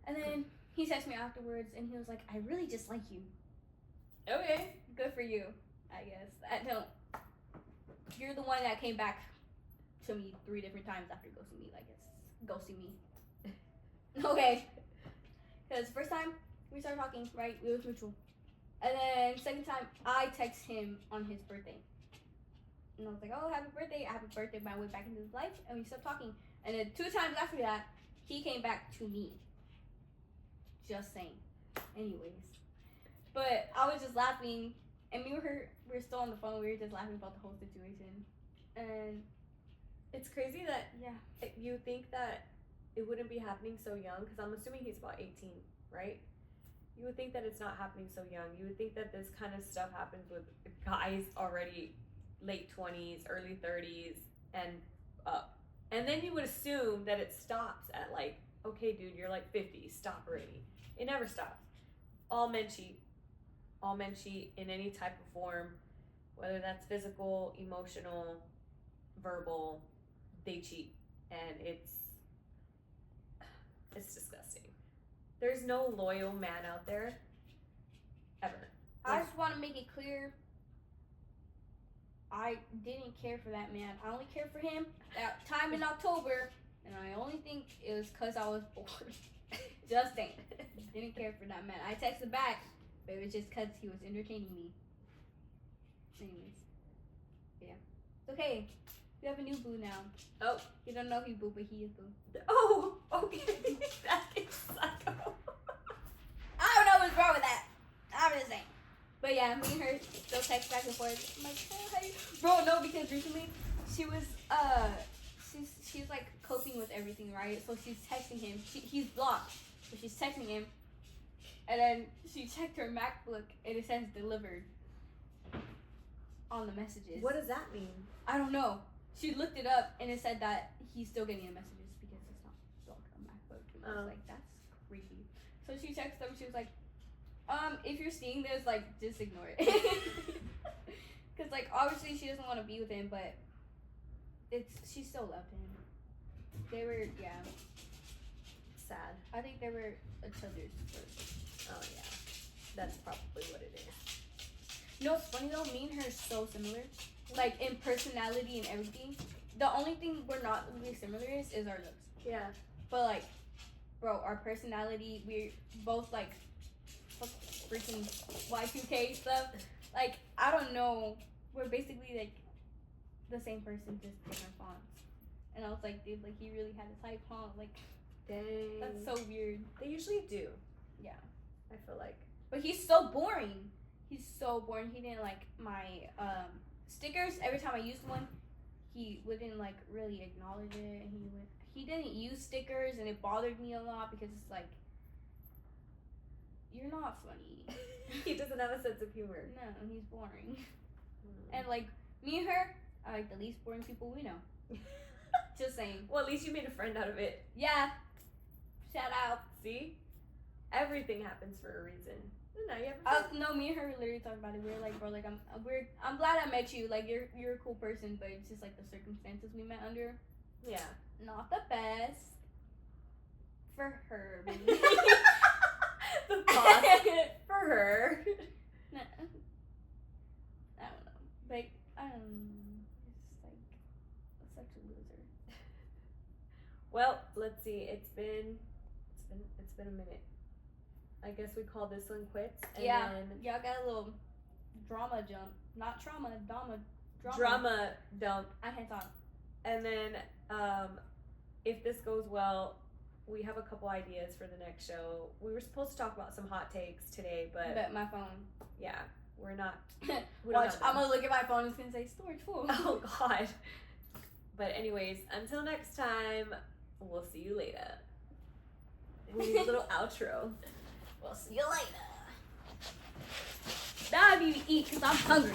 And then he texted me afterwards, and he was like, I really just like you. Okay. Good for you, I guess. I don't. You're the one that came back to me 3 different times after ghosting me, I guess. Ghosting me. Okay. Because first time we started talking, right? It was mutual. And then second time, I text him on his birthday. And I was like, oh, happy birthday, my way back into his life. And we stopped talking. And then 2 times after that, he came back to me. Just saying. Anyways. But I was just laughing. And me and her, we were still on the phone. We were just laughing about the whole situation. And it's crazy that yeah, you think that it wouldn't be happening so young, because I'm assuming he's about 18, right? You would think that it's not happening so young. You would think that this kind of stuff happens with guys already late 20s, early 30s, and up. And then you would assume that it stops at like, okay, dude, you're like 50, stop already. It never stops. All men cheat. All men cheat in any type of form, whether that's physical, emotional, verbal, they cheat. And it's disgusting. There's no loyal man out there ever. I just want to make it clear, I didn't care for that man. I only cared for him that time in October, and I only think it was because I was bored. Just saying. Didn't care for that man. I texted back, but it was just because he was entertaining me. Anyways. Yeah. It's okay. We have a new boo now. Oh. You don't know if he boo, but he is boo. Oh, okay. That is psycho. I don't know what's wrong with that. I'm just saying. But yeah, me and her still text back and forth. I'm like, oh, hey. Bro, no, because recently she was, she's like coping with everything, right? So she's texting him. He's blocked. So she's texting him. And then she checked her MacBook and it says delivered on the messages. What does that mean? I don't know. She looked it up and it said that he's still getting the messages because it's not blocked on MacBook. And I was like, that's creepy. So she texted him. She was like, if you're seeing this, like, just ignore it. Because, like, obviously she doesn't want to be with him, but she still loved him. They were, yeah. Sad. I think they were each other's first. Oh, yeah. That's probably what it is. You know what's funny, though? Me and her are so similar. Like, in personality and everything. The only thing we're not really similar is our looks. Yeah. But, like, bro, our personality, we're both, like, freaking Y2K stuff. Like, I don't know. We're basically, like, the same person, just different fonts. And I was like, dude, like, he really had a type, huh? Like, dang. That's so weird. They usually do. Yeah. I feel like. But he's so boring. He's so boring. He didn't like my stickers. Every time I used one, he wouldn't like really acknowledge it. He didn't use stickers, and it bothered me a lot because it's like, you're not funny. He doesn't have a sense of humor. No, he's boring. And like me and her are like the least boring people we know. Just saying. Well, at least you made a friend out of it. Yeah. Shout out. See? Everything happens for a reason. No, you ever no, me and her literally talked about it. We were like, bro, like I'm glad I met you. Like you're a cool person, but it's just like the circumstances we met under. Yeah. Not the best. For her. The boss. For her. Nah. I don't know. Like, it's like such a loser. Well, let's see. It's been a minute. I guess we call this one quits. And yeah. Then Y'all got a little drama jump. Not trauma, drama dump. I can't talk. And then if this goes well, we have a couple ideas for the next show. We were supposed to talk about some hot takes today, but my phone. Yeah, we're not. Watch, I'm gonna look at my phone and it's gonna say storage full. Oh God. But anyways, until next time, we'll see you later. We need a little outro. We'll see you later. Now I need to eat because I'm hungry.